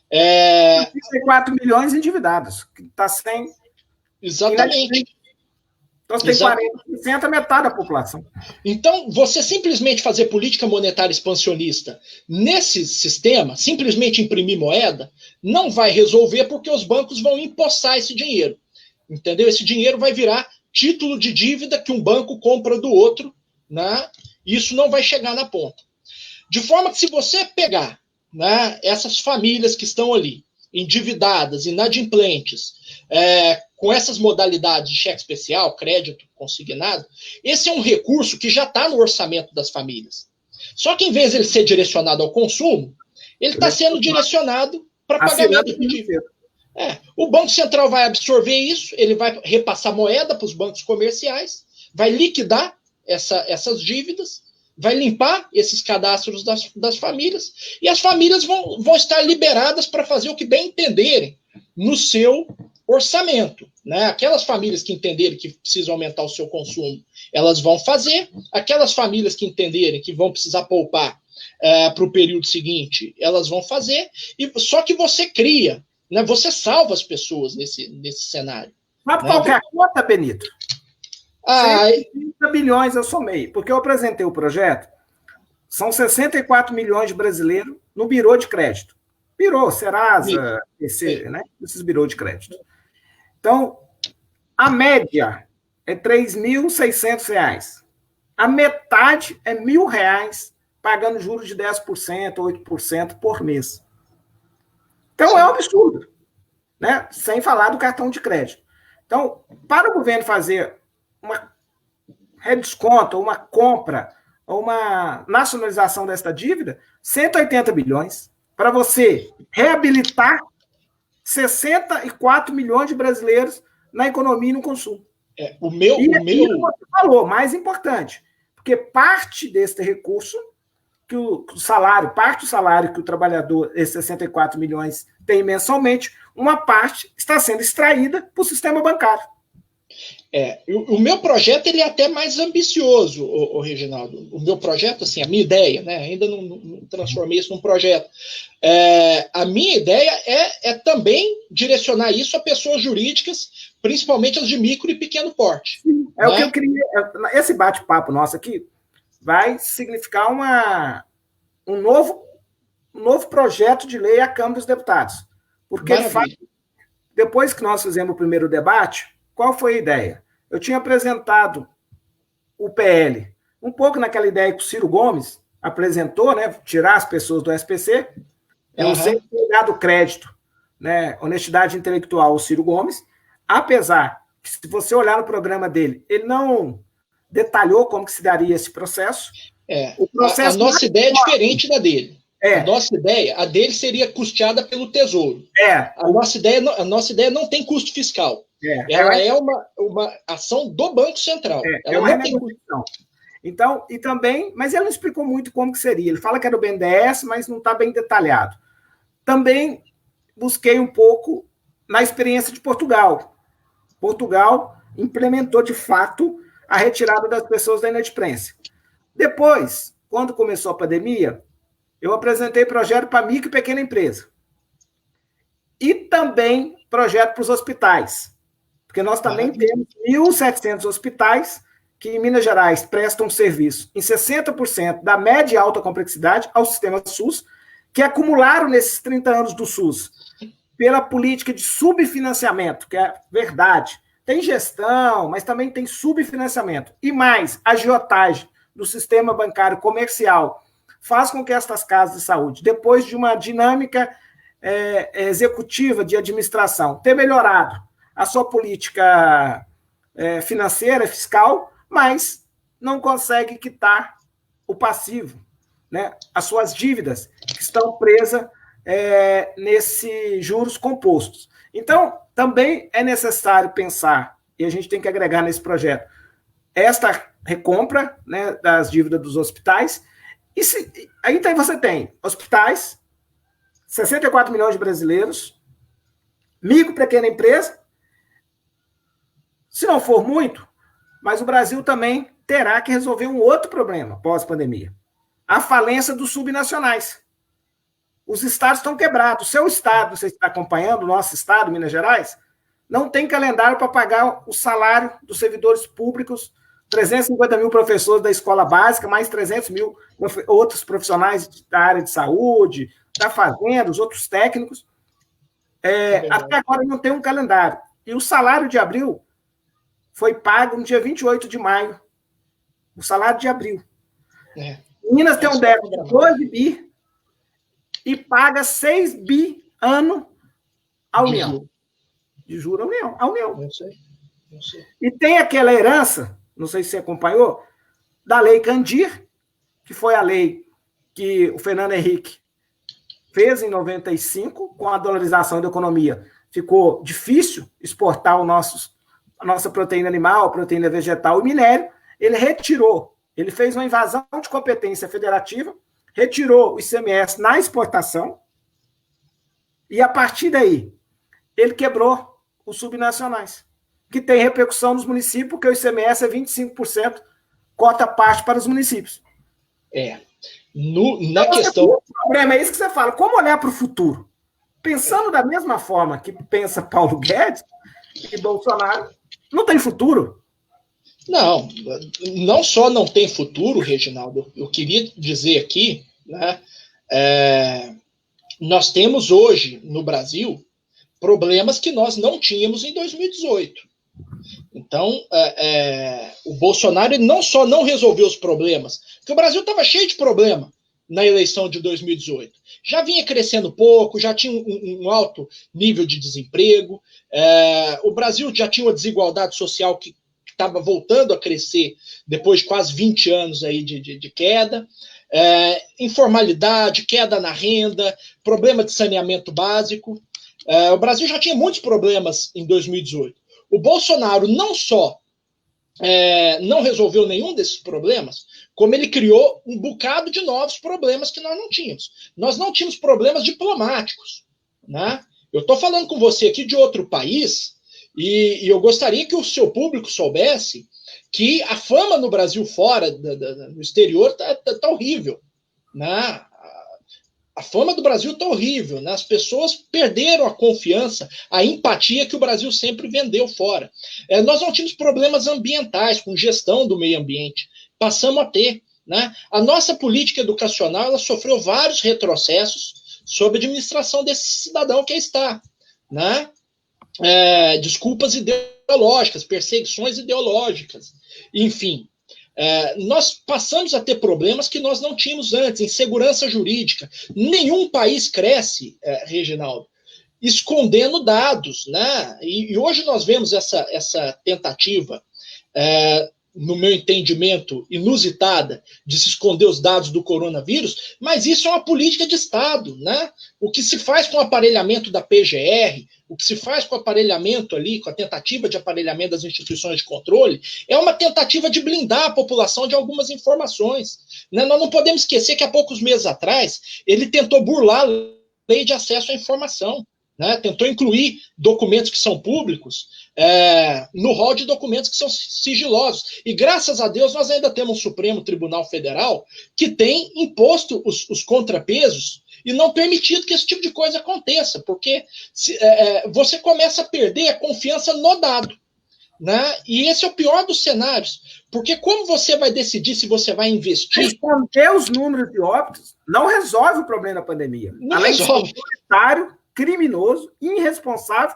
34 milhões endividados, que está sem... Exatamente. Então, você tem 40%, a metade da população. Então, você simplesmente fazer política monetária expansionista nesse sistema, simplesmente imprimir moeda, não vai resolver porque os bancos vão empossar esse dinheiro. Entendeu? Esse dinheiro vai virar título de dívida que um banco compra do outro, né? E isso não vai chegar na ponta. De forma que, se você pegar, né, essas famílias que estão ali, endividadas, inadimplentes, com essas modalidades de cheque especial, crédito consignado, esse é um recurso que já está no orçamento das famílias. Só que, em vez de ele ser direcionado ao consumo, ele está sendo direcionado para pagamento de dívida. O Banco Central vai absorver isso, ele vai repassar moeda para os bancos comerciais, vai liquidar essas dívidas, vai limpar esses cadastros das famílias, e as famílias vão estar liberadas para fazer o que bem entenderem no seu orçamento, né? Aquelas famílias que entenderem que precisam aumentar o seu consumo, elas vão fazer. Aquelas famílias que entenderem que vão precisar poupar para o período seguinte, elas vão fazer. Só que você cria, né? Você salva as pessoas nesse cenário. Mas qual que é a conta, Benito? 130 bilhões eu somei, porque eu apresentei o projeto, são 64 milhões de brasileiros no birô de crédito. Birô, Serasa, né? Esses birôs de crédito. Então, a média é R$ 3.600. A metade é R$ 1.000, pagando juros de 10%, 8% por mês. Então, é um absurdo, né? Sem falar do cartão de crédito. Então, para o governo fazer uma redesconto, uma compra, ou uma nacionalização desta dívida, 180 bilhões, para você reabilitar 64 milhões de brasileiros na economia e no consumo. Você falou, mais importante, porque parte desse recurso, parte do salário que o trabalhador, esses 64 milhões, tem mensalmente, uma parte está sendo extraída para o sistema bancário. O meu projeto ele é até mais ambicioso, o Reginaldo. O meu projeto, assim, a minha ideia, né? Ainda não transformei isso num projeto. A minha ideia é também direcionar isso a pessoas jurídicas, principalmente as de micro e pequeno porte. Sim, né? O que eu queria. Esse bate-papo nosso aqui vai significar um novo projeto de lei à Câmara dos Deputados. Porque, depois que nós fizemos o primeiro debate, qual foi a ideia? Eu tinha apresentado o PL, um pouco naquela ideia que o Ciro Gomes apresentou, né, tirar as pessoas do SPC. Eu sempre tenho dado crédito, né, honestidade intelectual ao Ciro Gomes, apesar que, se você olhar no programa dele, ele não detalhou como que se daria esse processo. O processo a nossa ideia é diferente da dele. A nossa ideia, a dele seria custeada pelo Tesouro. A nossa ideia não tem custo fiscal. Ela é uma ação do Banco Central. Ela não tem custo. Então, e também, mas ele não explicou muito como que seria. Ele fala que era o BNDES, mas não está bem detalhado. Também busquei um pouco na experiência de Portugal. Portugal implementou, de fato, a retirada das pessoas da inadimplência. Depois, quando começou a pandemia, eu apresentei projeto para micro e pequena empresa. E também projeto para os hospitais. Porque nós também temos 1.700 hospitais que, em Minas Gerais, prestam serviço em 60% da média e alta complexidade ao sistema SUS, que acumularam nesses 30 anos do SUS, pela política de subfinanciamento, que é verdade. Tem gestão, mas também tem subfinanciamento. E mais, agiotagem do sistema bancário comercial, faz com que estas casas de saúde, depois de uma dinâmica executiva de administração, ter melhorado a sua política financeira, fiscal, mas não consegue quitar o passivo, né? As suas dívidas que estão presas nesses juros compostos. Então, também é necessário pensar, e a gente tem que agregar nesse projeto, esta recompra, né, das dívidas dos hospitais. Aí você tem hospitais, 64 milhões de brasileiros, micro, pequena empresa, se não for muito, mas o Brasil também terá que resolver um outro problema pós-pandemia, a falência dos subnacionais. Os estados estão quebrados. O seu estado, você está acompanhando, o nosso estado, Minas Gerais, não tem calendário para pagar o salário dos servidores públicos, 350 mil professores da escola básica, mais 300 mil outros profissionais da área de saúde, da fazenda, os outros técnicos. Até agora não tem um calendário. E o salário de abril foi pago no dia 28 de maio. O salário de abril. Minas tem um déficit de 12 bi e paga 6 bi ano à União. De juros à União. Não sei. E tem aquela herança, não sei se você acompanhou, da Lei Candir, que foi a lei que o Fernando Henrique fez em 95, com a dolarização da economia. Ficou difícil exportar a nossa proteína animal, proteína vegetal e minério. Ele retirou, ele fez uma invasão de competência federativa, retirou o ICMS na exportação e, a partir daí, ele quebrou os subnacionais, que tem repercussão nos municípios, porque o ICMS é 25%, cota parte para os municípios. Na questão... O problema é isso que você fala, como olhar para o futuro? Pensando da mesma forma que pensa Paulo Guedes e Bolsonaro, não tem futuro. Não só não tem futuro, Reginaldo, eu queria dizer aqui, né, nós temos hoje, no Brasil, problemas que nós não tínhamos em 2018. Então, o Bolsonaro não só não resolveu os problemas, porque o Brasil estava cheio de problema na eleição de 2018. Já vinha crescendo pouco, já tinha um alto nível de desemprego, o Brasil já tinha uma desigualdade social que estava voltando a crescer depois de quase 20 anos aí de queda, informalidade, queda na renda, problema de saneamento básico. O Brasil já tinha muitos problemas em 2018. O Bolsonaro não só não resolveu nenhum desses problemas, como ele criou um bocado de novos problemas que nós não tínhamos. Nós não tínhamos problemas diplomáticos, né? Eu estou falando com você aqui de outro país e eu gostaria que o seu público soubesse que a fama no Brasil fora, no exterior, tá horrível, né? A fama do Brasil está horrível, né? As pessoas perderam a confiança, a empatia que o Brasil sempre vendeu fora. Nós não tínhamos problemas ambientais, com gestão do meio ambiente. Passamos a ter, né? A nossa política educacional ela sofreu vários retrocessos sob a administração desse cidadão que aí está, né? Desculpas ideológicas, perseguições ideológicas, enfim. Nós passamos a ter problemas que nós não tínhamos antes, insegurança jurídica. Nenhum país cresce, Reginaldo, escondendo dados, né? E hoje nós vemos essa tentativa, no meu entendimento, inusitada, de se esconder os dados do coronavírus, mas isso é uma política de Estado, né? O que se faz com o aparelhamento da PGR, o que se faz com o aparelhamento ali, com a tentativa de aparelhamento das instituições de controle, é uma tentativa de blindar a população de algumas informações, né? Nós não podemos esquecer que há poucos meses atrás ele tentou burlar a lei de acesso à informação, né? Tentou incluir documentos que são públicos no rol de documentos que são sigilosos. E graças a Deus nós ainda temos um Supremo Tribunal Federal que tem imposto os contrapesos e não permitido que esse tipo de coisa aconteça, porque você começa a perder a confiança no dado, né? E esse é o pior dos cenários, porque como você vai decidir se você vai investir... Esconder os números de óbitos não resolve o problema da pandemia. Não além resolve. de ser autoritário, criminoso, irresponsável,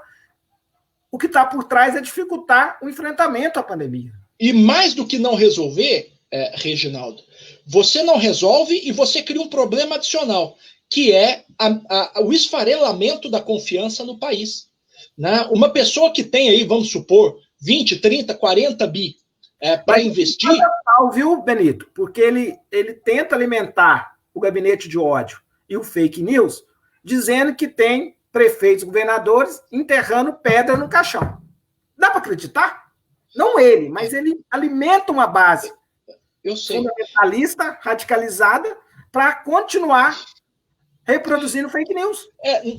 o que está por trás é dificultar o enfrentamento à pandemia. E mais do que não resolver, Reginaldo, você não resolve e você cria um problema adicional, que é o esfarelamento da confiança no país. Né? Uma pessoa que tem aí, vamos supor, 20, 30, 40 bi para investir... Viu, Benito? Porque ele tenta alimentar o gabinete de ódio e o fake news, dizendo que tem prefeitos, governadores enterrando pedra no caixão. Dá para acreditar? Não ele, mas ele alimenta uma base fundamentalista, radicalizada, para continuar reproduzindo fake news.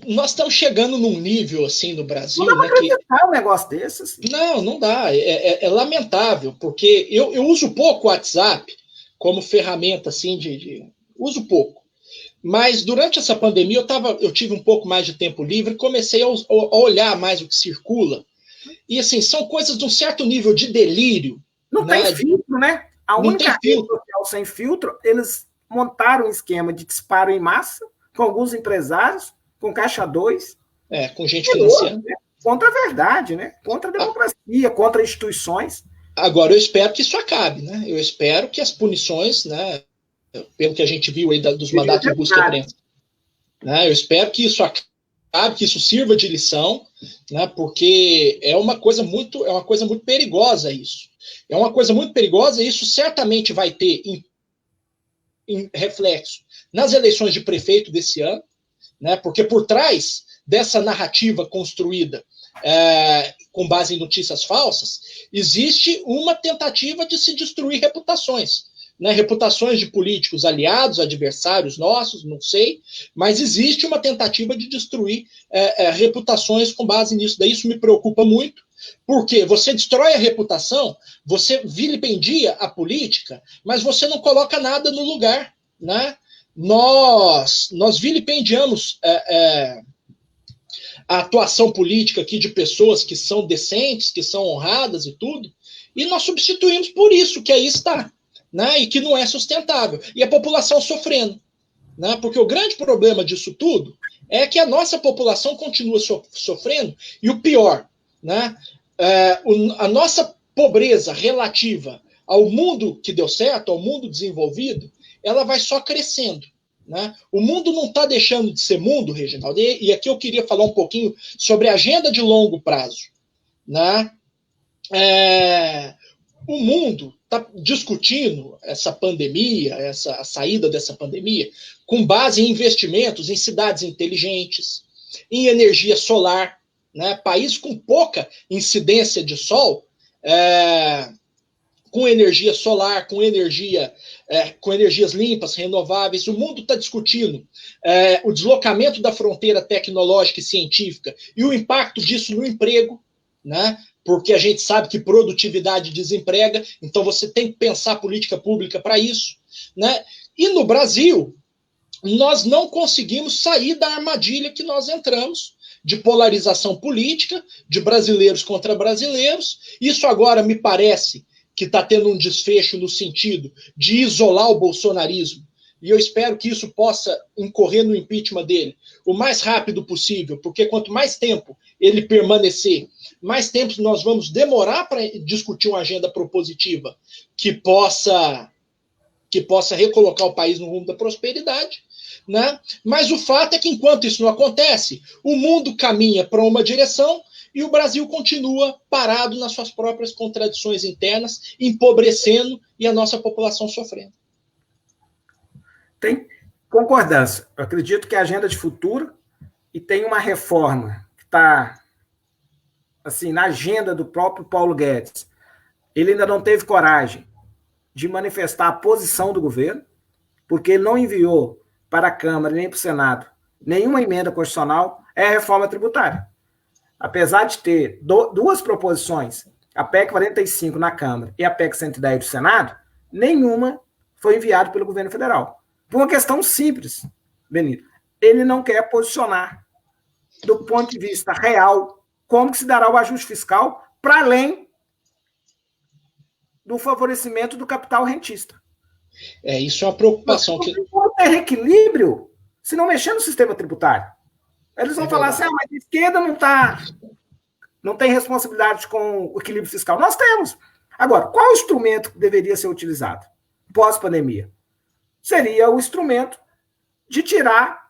Nós estamos chegando num nível assim no Brasil. Não dá para acreditar um negócio desse. Assim. Não dá. É lamentável, porque eu uso pouco o WhatsApp como ferramenta assim uso pouco. Mas durante essa pandemia eu tive um pouco mais de tempo livre e comecei a olhar mais o que circula. E assim, são coisas de um certo nível de delírio. Não tem filtro, né? A única rede social sem filtro, eles montaram um esquema de disparo em massa com alguns empresários, com Caixa 2. Com gente financiando. Né? Contra a verdade, né? Contra a democracia, contra instituições. Agora, eu espero que isso acabe, né? Eu espero que as punições, né, pelo que a gente viu aí dos mandatos de busca e apreensão, né, eu espero que isso acabe, que isso sirva de lição, né, porque é uma coisa muito perigosa isso. É uma coisa muito perigosa e isso certamente vai ter em reflexo nas eleições de prefeito desse ano, né, porque por trás dessa narrativa construída com base em notícias falsas, existe uma tentativa de se destruir reputações. Né, reputações de políticos aliados, adversários nossos, não sei, mas existe uma tentativa de destruir reputações com base nisso. Daí isso me preocupa muito, porque você destrói a reputação, você vilipendia a política, mas você não coloca nada no lugar. Né? Nós vilipendiamos a atuação política aqui de pessoas que são decentes, que são honradas e tudo, e nós substituímos por isso, que aí está. Né, e que não é sustentável. E a população sofrendo. Né, porque o grande problema disso tudo é que a nossa população continua sofrendo, e o pior, né, a nossa pobreza relativa ao mundo que deu certo, ao mundo desenvolvido, ela vai só crescendo. Né? O mundo não está deixando de ser mundo, Reginaldo, e aqui eu queria falar um pouquinho sobre a agenda de longo prazo. Né? O mundo está discutindo essa pandemia, a saída dessa pandemia, com base em investimentos em cidades inteligentes, em energia solar, né? País com pouca incidência de sol, com energia solar, com energias limpas, renováveis. O mundo está discutindo o deslocamento da fronteira tecnológica e científica e o impacto disso no emprego, né? Porque a gente sabe que produtividade desemprega, então você tem que pensar política pública para isso. Né? E no Brasil, nós não conseguimos sair da armadilha que nós entramos, de polarização política, de brasileiros contra brasileiros. Isso agora me parece que está tendo um desfecho no sentido de isolar o bolsonarismo, e eu espero que isso possa incorrer no impeachment dele o mais rápido possível, porque quanto mais tempo ele permanecer, mais tempo nós vamos demorar para discutir uma agenda propositiva que possa recolocar o país no rumo da prosperidade. Né? Mas o fato é que, enquanto isso não acontece, o mundo caminha para uma direção e o Brasil continua parado nas suas próprias contradições internas, empobrecendo e a nossa população sofrendo. Tem concordância. Eu acredito que a agenda de futuro e tem uma reforma que está assim, na agenda do próprio Paulo Guedes. Ele ainda não teve coragem de manifestar a posição do governo, porque ele não enviou para a Câmara nem para o Senado nenhuma emenda constitucional, é a reforma tributária. Apesar de ter duas proposições, a PEC 45 na Câmara e a PEC 110 do Senado, nenhuma foi enviada pelo governo federal. Por uma questão simples, Benito. Ele não quer posicionar, do ponto de vista real, como que se dará o ajuste fiscal para além do favorecimento do capital rentista. Isso é uma preocupação. Não tem equilíbrio se não mexer no sistema tributário. Eles vão falar assim, mas a esquerda não tem responsabilidade com o equilíbrio fiscal. Nós temos. Agora, qual instrumento deveria ser utilizado pós-pandemia? seria o instrumento de tirar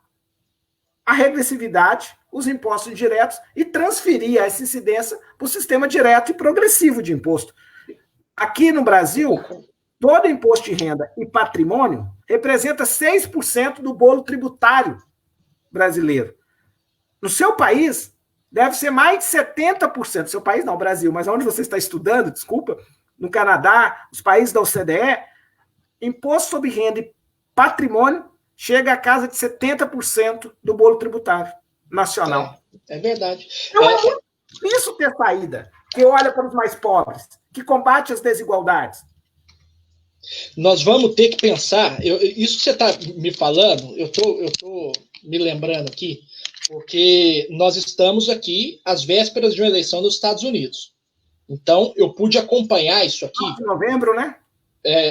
a regressividade, os impostos indiretos e transferir essa incidência para o sistema direto e progressivo de imposto. Aqui no Brasil, todo imposto de renda e patrimônio representa 6% do bolo tributário brasileiro. No seu país, deve ser mais de 70%. Seu país não, Brasil, mas onde você está estudando, desculpa, no Canadá, os países da OCDE, imposto sobre renda e patrimônio chega a casa de 70% do bolo tributário nacional. É verdade. Então, isso ter saída, que olha para os mais pobres, que combate as desigualdades. Nós vamos ter que pensar, isso que você está me falando, eu tô me lembrando aqui, porque nós estamos aqui às vésperas de uma eleição dos Estados Unidos. Então, eu pude acompanhar isso aqui. Em novembro, né?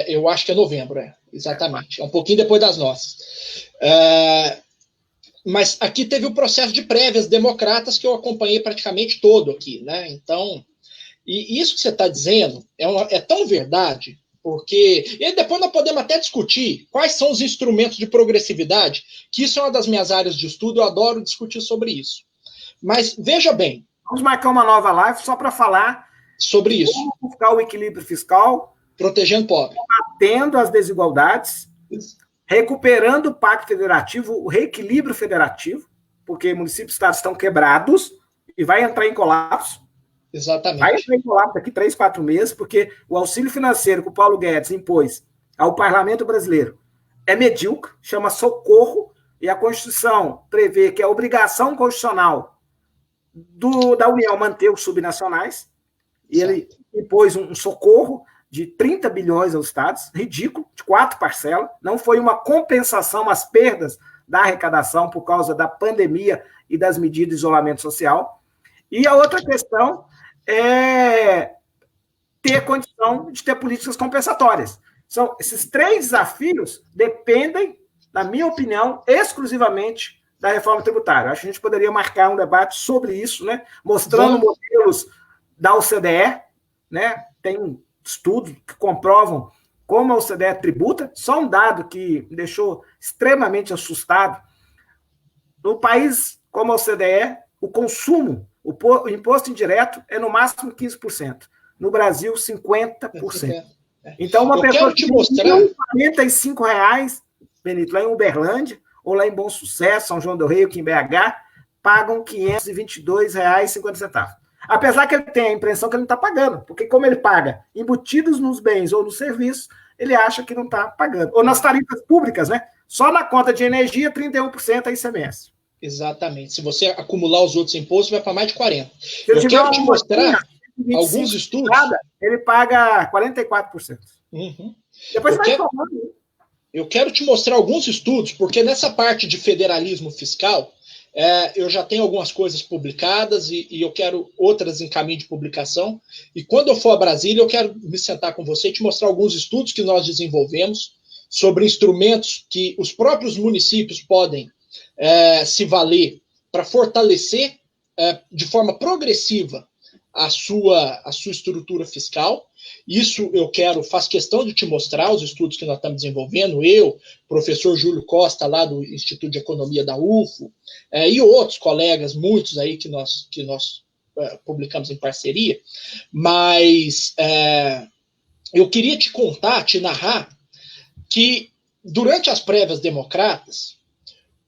Eu acho que é novembro, exatamente. É um pouquinho depois das nossas. Mas aqui teve o processo de prévias democratas que eu acompanhei praticamente todo aqui, né? Então, e isso que você está dizendo é tão verdade, porque... E depois nós podemos até discutir quais são os instrumentos de progressividade, que isso é uma das minhas áreas de estudo, eu adoro discutir sobre isso. Mas, veja bem... Vamos marcar uma nova live só para falar sobre isso. Como buscar o equilíbrio fiscal, protegendo o pobre, combatendo as desigualdades, recuperando o pacto federativo, o reequilíbrio federativo, porque municípios e estados estão quebrados e vai entrar em colapso. Exatamente. Vai entrar em colapso daqui 3, 4 meses, porque o auxílio financeiro que o Paulo Guedes impôs ao parlamento brasileiro é medíocre, chama socorro, e a Constituição prevê que é obrigação constitucional da União manter os subnacionais, e ele impôs um socorro de 30 bilhões aos estados, ridículo, de 4 parcelas, não foi uma compensação às perdas da arrecadação por causa da pandemia e das medidas de isolamento social. E a outra questão é ter condição de ter políticas compensatórias. Esses 3 desafios dependem, na minha opinião, exclusivamente da reforma tributária. Acho que a gente poderia marcar um debate sobre isso, né? Mostrando modelos da OCDE, né? Tem estudos que comprovam como a OCDE tributa. Só um dado que me deixou extremamente assustado. No país como a OCDE, o consumo, o imposto indireto é no máximo 15%. No Brasil, 50%. Então, uma pessoa que tem R$45, Benito, lá em Uberlândia, ou lá em Bom Sucesso, São João do Rei, aqui em BH, pagam R$522,50. Apesar que ele tem a impressão que ele não está pagando, porque como ele paga embutidos nos bens ou nos serviços, ele acha que não está pagando. Ou nas tarifas públicas, né? Só na conta de energia, 31% é ICMS. Exatamente. Se você acumular os outros impostos, vai para mais de 40%. Eu quero te mostrar alguns estudos. Ele paga 44%. Uhum. Depois vai falando. Eu quero te mostrar alguns estudos, porque nessa parte de federalismo fiscal, eu já tenho algumas coisas publicadas e eu quero outras em caminho de publicação. E quando eu for a Brasília, eu quero me sentar com você e te mostrar alguns estudos que nós desenvolvemos sobre instrumentos que os próprios municípios podem se valer para fortalecer de forma progressiva a sua estrutura fiscal. Isso faço questão de te mostrar os estudos que nós estamos desenvolvendo, professor Júlio Costa, lá do Instituto de Economia da UFO, e outros colegas, muitos aí que nós publicamos em parceria, mas eu queria te contar, te narrar, que durante as prévias democratas,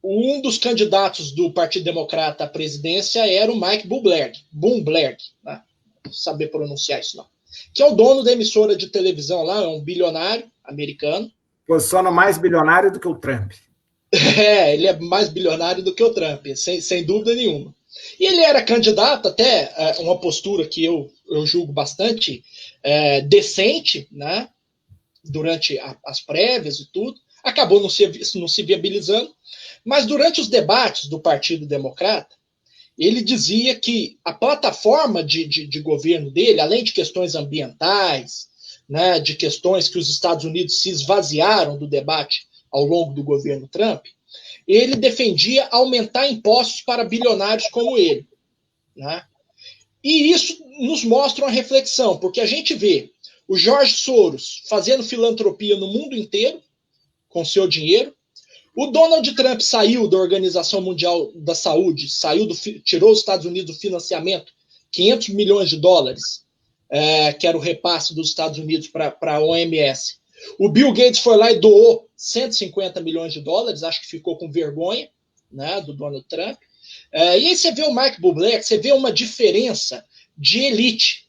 um dos candidatos do Partido Democrata à presidência era o Mike Bloomberg, né? Não saber pronunciar isso não, que é o dono da emissora de televisão lá, é um bilionário americano. Posiciona mais bilionário do que o Trump. Ele é mais bilionário do que o Trump, sem dúvida nenhuma. E ele era candidato até uma postura que eu julgo bastante decente, né? Durante as prévias e tudo. Acabou não se viabilizando. Mas durante os debates do Partido Democrata, ele dizia que a plataforma de governo dele, além de questões ambientais, né, de questões que os Estados Unidos se esvaziaram do debate ao longo do governo Trump, ele defendia aumentar impostos para bilionários como ele, né? E isso nos mostra uma reflexão, porque a gente vê o George Soros fazendo filantropia no mundo inteiro, com seu dinheiro. O Donald Trump saiu da Organização Mundial da Saúde, tirou os Estados Unidos do financiamento, 500 milhões de dólares, que era o repasse dos Estados Unidos para a OMS. O Bill Gates foi lá e doou 150 milhões de dólares, acho que ficou com vergonha, né, do Donald Trump. E aí você vê o Mike Bublé, você vê uma diferença de elite.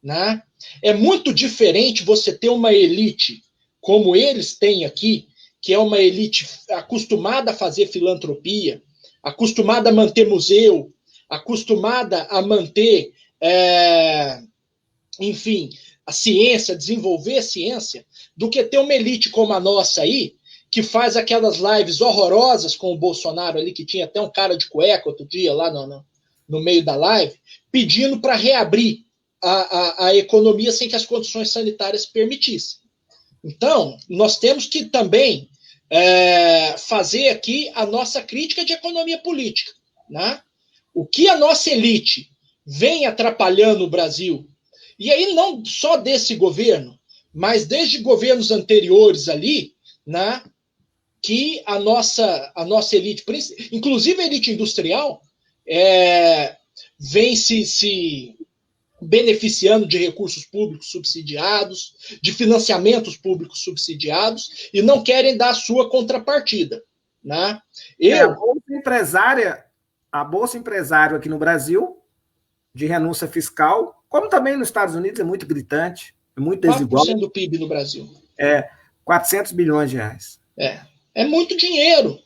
Né? É muito diferente você ter uma elite como eles têm aqui, que é uma elite acostumada a fazer filantropia, acostumada a manter museu, acostumada a manter, enfim, a ciência, desenvolver a ciência, do que ter uma elite como a nossa aí, que faz aquelas lives horrorosas com o Bolsonaro ali, que tinha até um cara de cueca outro dia lá no meio da live, pedindo para reabrir a economia sem que as condições sanitárias permitissem. Então, nós temos que também fazer aqui a nossa crítica de economia política. Né? O que a nossa elite vem atrapalhando o Brasil, e aí não só desse governo, mas desde governos anteriores ali, né, que a nossa elite, inclusive a elite industrial, vem se beneficiando de recursos públicos subsidiados, de financiamentos públicos subsidiados, e não querem dar a sua contrapartida. Né? A Bolsa Empresário aqui no Brasil, de renúncia fiscal, como também nos Estados Unidos, é muito gritante, é muito desigual. 4% do PIB no Brasil. 400 bilhões de reais. É muito dinheiro.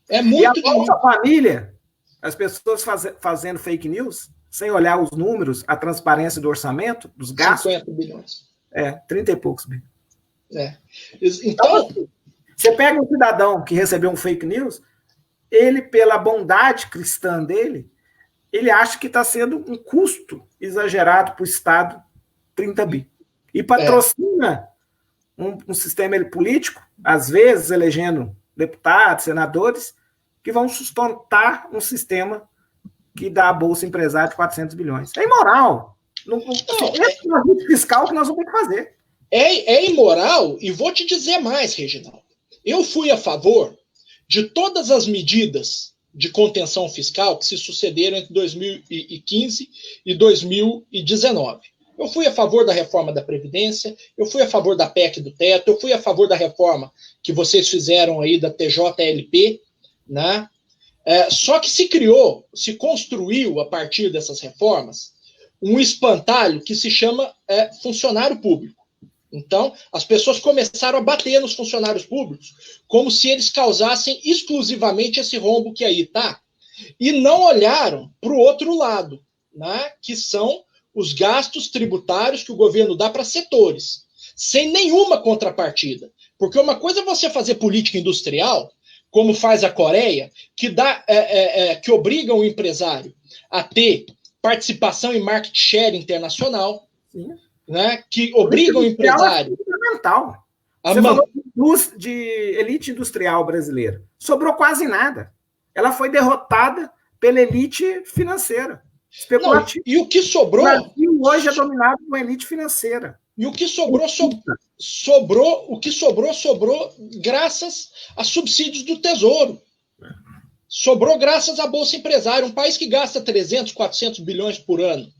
É muito dinheiro. E a Bolsa Família, as pessoas fazendo fake news, sem olhar os números, a transparência do orçamento, dos gastos. 50 bilhões. 30 e poucos bilhões. Então, você pega um cidadão que recebeu um fake news, ele, pela bondade cristã dele, ele acha que está sendo um custo exagerado para o Estado, 30 bi. E patrocina um sistema político, às vezes elegendo deputados, senadores, que vão sustentar um sistema que dá a Bolsa Empresária de 400 bilhões. É imoral. Esse é o fiscal que nós vamos ter que fazer. É imoral, e vou te dizer mais, Reginaldo. Eu fui a favor de todas as medidas de contenção fiscal que se sucederam entre 2015 e 2019. Eu fui a favor da reforma da Previdência, eu fui a favor da PEC do teto, eu fui a favor da reforma que vocês fizeram aí da TJLP, né? Só que se construiu, a partir dessas reformas, um espantalho que se chama funcionário público. Então, as pessoas começaram a bater nos funcionários públicos como se eles causassem exclusivamente esse rombo que aí está, e não olharam para o outro lado, né, que são os gastos tributários que o governo dá para setores, sem nenhuma contrapartida. Porque uma coisa é você fazer política industrial, como faz a Coreia, que obriga o empresário a ter participação em market share internacional, né, que obriga o empresário... É fundamental. Você falou de elite industrial brasileira. Sobrou quase nada. Ela foi derrotada pela elite financeira, especulativa. Não, e o que sobrou... O Brasil hoje é dominado por uma elite financeira. E o que sobrou graças a subsídios do Tesouro. Sobrou graças à Bolsa Empresária. Um país que gasta 300, 400 bilhões por ano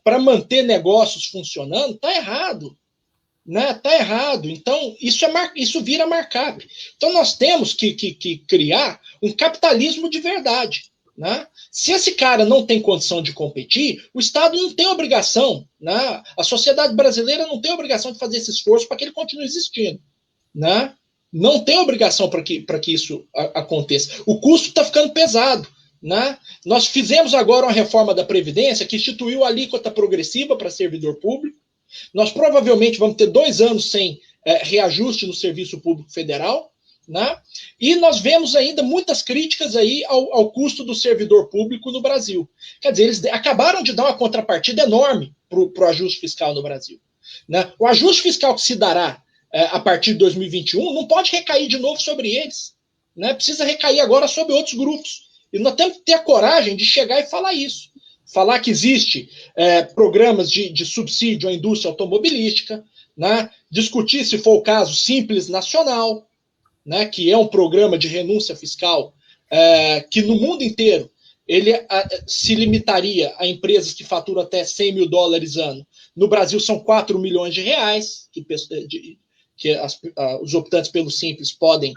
para manter negócios funcionando, está errado. Né? Tá errado. Então, isso vira markup. Então, nós temos que criar um capitalismo de verdade. Né? Se esse cara não tem condição de competir, o Estado não tem obrigação, né? A sociedade brasileira não tem obrigação de fazer esse esforço para que ele continue existindo. Né? Não tem obrigação para que isso aconteça. O custo está ficando pesado. Né? Nós fizemos agora uma reforma da Previdência que instituiu a alíquota progressiva para servidor público. Nós provavelmente vamos ter 2 anos sem reajuste no Serviço Público Federal. Né? E nós vemos ainda muitas críticas aí ao custo do servidor público no Brasil. Quer dizer, eles acabaram de dar uma contrapartida enorme para o ajuste fiscal no Brasil. Né? O ajuste fiscal que se dará a partir de 2021 não pode recair de novo sobre eles. Né? Precisa recair agora sobre outros grupos. E nós temos que ter a coragem de chegar e falar isso. Falar que existe programas de subsídio à indústria automobilística, né? Discutir, se for o caso, Simples Nacional, né, que é um programa de renúncia fiscal que no mundo inteiro ele se limitaria a empresas que faturam até $100 mil ano. No Brasil são 4 milhões de reais que os optantes pelo Simples podem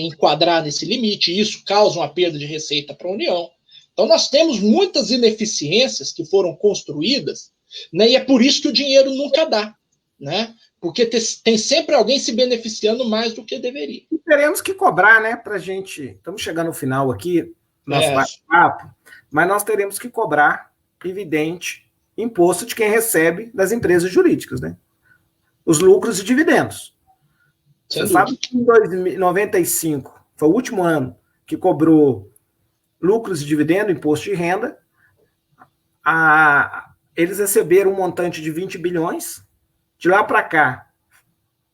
enquadrar nesse limite, e isso causa uma perda de receita para a União. Então nós temos muitas ineficiências que foram construídas, né, e é por isso que o dinheiro nunca dá, né? Porque tem sempre alguém se beneficiando mais do que deveria. E teremos que cobrar, né, para a gente... Estamos chegando ao final aqui, nosso bate-papo, mas nós teremos que cobrar, evidente, imposto de quem recebe das empresas jurídicas, né? Os lucros e dividendos. Você sabe que em 1995 foi o último ano que cobrou lucros e dividendos, imposto de renda. Eles receberam um montante de 20 bilhões. De lá para cá,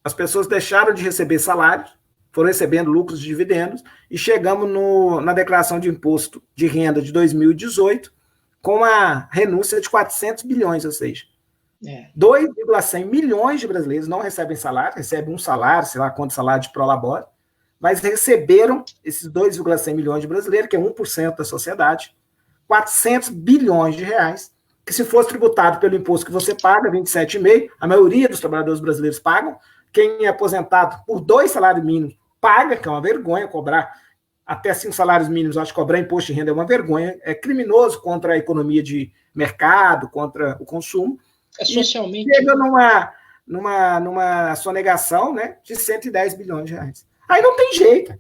as pessoas deixaram de receber salários, foram recebendo lucros e dividendos, e chegamos na declaração de imposto de renda de 2018 com a renúncia de 400 bilhões, ou seja, 2,100 milhões de brasileiros não recebem salário, recebem um salário, sei lá quanto salário de prolabore, mas receberam esses 2,100 milhões de brasileiros, que é 1% da sociedade, 400 bilhões de reais, que se fosse tributado pelo imposto que você paga, 27,5%, a maioria dos trabalhadores brasileiros pagam, quem é aposentado por 2 salários mínimos paga, que é uma vergonha cobrar até 5 salários mínimos, acho que cobrar imposto de renda é uma vergonha, é criminoso contra a economia de mercado, contra o consumo. É socialmente. E chega numa sonegação, né, de 110 bilhões de reais. Aí não tem jeito.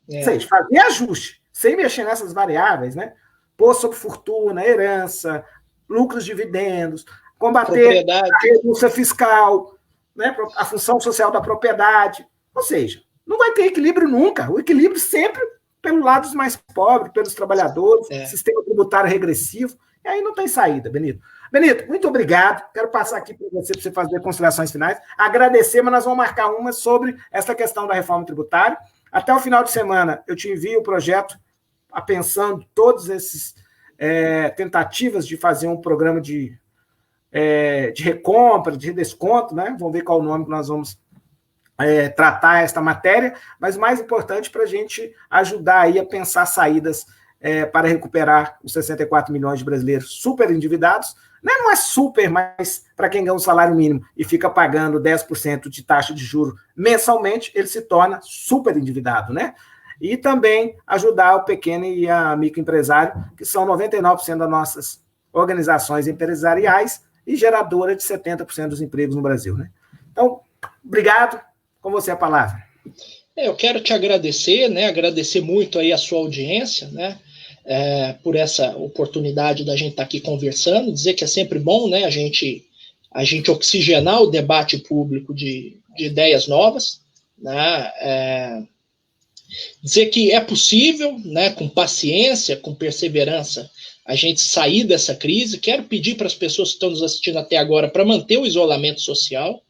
Ou seja, fazer ajuste, sem mexer nessas variáveis, né? Pôr sobre fortuna, herança, lucros, dividendos, combater a renúncia fiscal, né, a função social da propriedade. Ou seja, não vai ter equilíbrio nunca. O equilíbrio sempre pelo lado dos mais pobres, pelos trabalhadores, sistema tributário regressivo. E aí não tem saída, Benito. Benito, muito obrigado. Quero passar aqui para você fazer considerações finais. Agradecer, mas nós vamos marcar uma sobre essa questão da reforma tributária. Até o final de semana eu te envio o projeto, pensando todas essas tentativas de fazer um programa de recompra, de desconto, né? Vamos ver qual o nome que nós vamos tratar esta matéria, mas o mais importante para a gente ajudar aí a pensar saídas para recuperar os 64 milhões de brasileiros super endividados. Não é super, mas para quem ganha um salário mínimo e fica pagando 10% de taxa de juros mensalmente, ele se torna super endividado, né? E também ajudar o pequeno e a microempresário, que são 99% das nossas organizações empresariais e geradora de 70% dos empregos no Brasil, né? Então, obrigado. Com você a palavra. Eu quero te agradecer, né? Agradecer muito aí a sua audiência, né? Por essa oportunidade da gente estar aqui conversando, dizer que é sempre bom, né? A gente oxigenar o debate público de ideias novas, né? Dizer que é possível, né, com paciência, com perseverança, a gente sair dessa crise. Quero pedir para as pessoas que estão nos assistindo até agora para manter o isolamento social,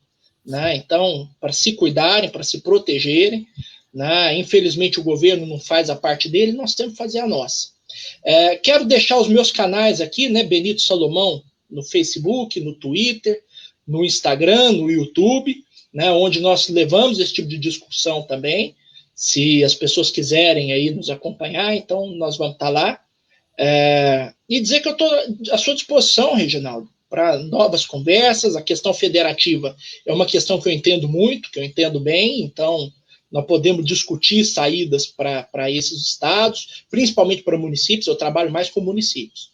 né? Então, para se cuidarem, para se protegerem, né? Infelizmente o governo não faz a parte dele, nós temos que fazer a nossa. Quero deixar os meus canais aqui, né? Benito Salomão, no Facebook, no Twitter, no Instagram, no YouTube, né? Onde nós levamos esse tipo de discussão também. Se as pessoas quiserem aí nos acompanhar, então nós vamos estar lá. E dizer que eu estou à sua disposição, Reginaldo, para novas conversas. A questão federativa é uma questão que eu entendo muito, que eu entendo bem, então nós podemos discutir saídas para esses estados, principalmente para municípios. Eu trabalho mais com municípios.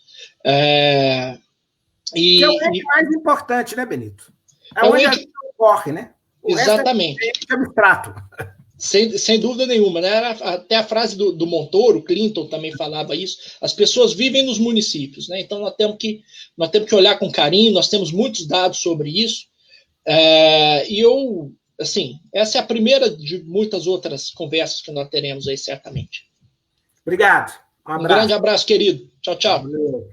Que é o mais importante, né, Benito? Onde a gente ocorre, né? Exatamente. É abstrato. Sem dúvida nenhuma, né? Até a frase do Montoro, Clinton também falava isso. As pessoas vivem nos municípios, né? Então nós temos que olhar com carinho. Nós temos muitos dados sobre isso. Essa é a primeira de muitas outras conversas que nós teremos aí, certamente. Obrigado. Um grande abraço, querido. Tchau, tchau. Valeu.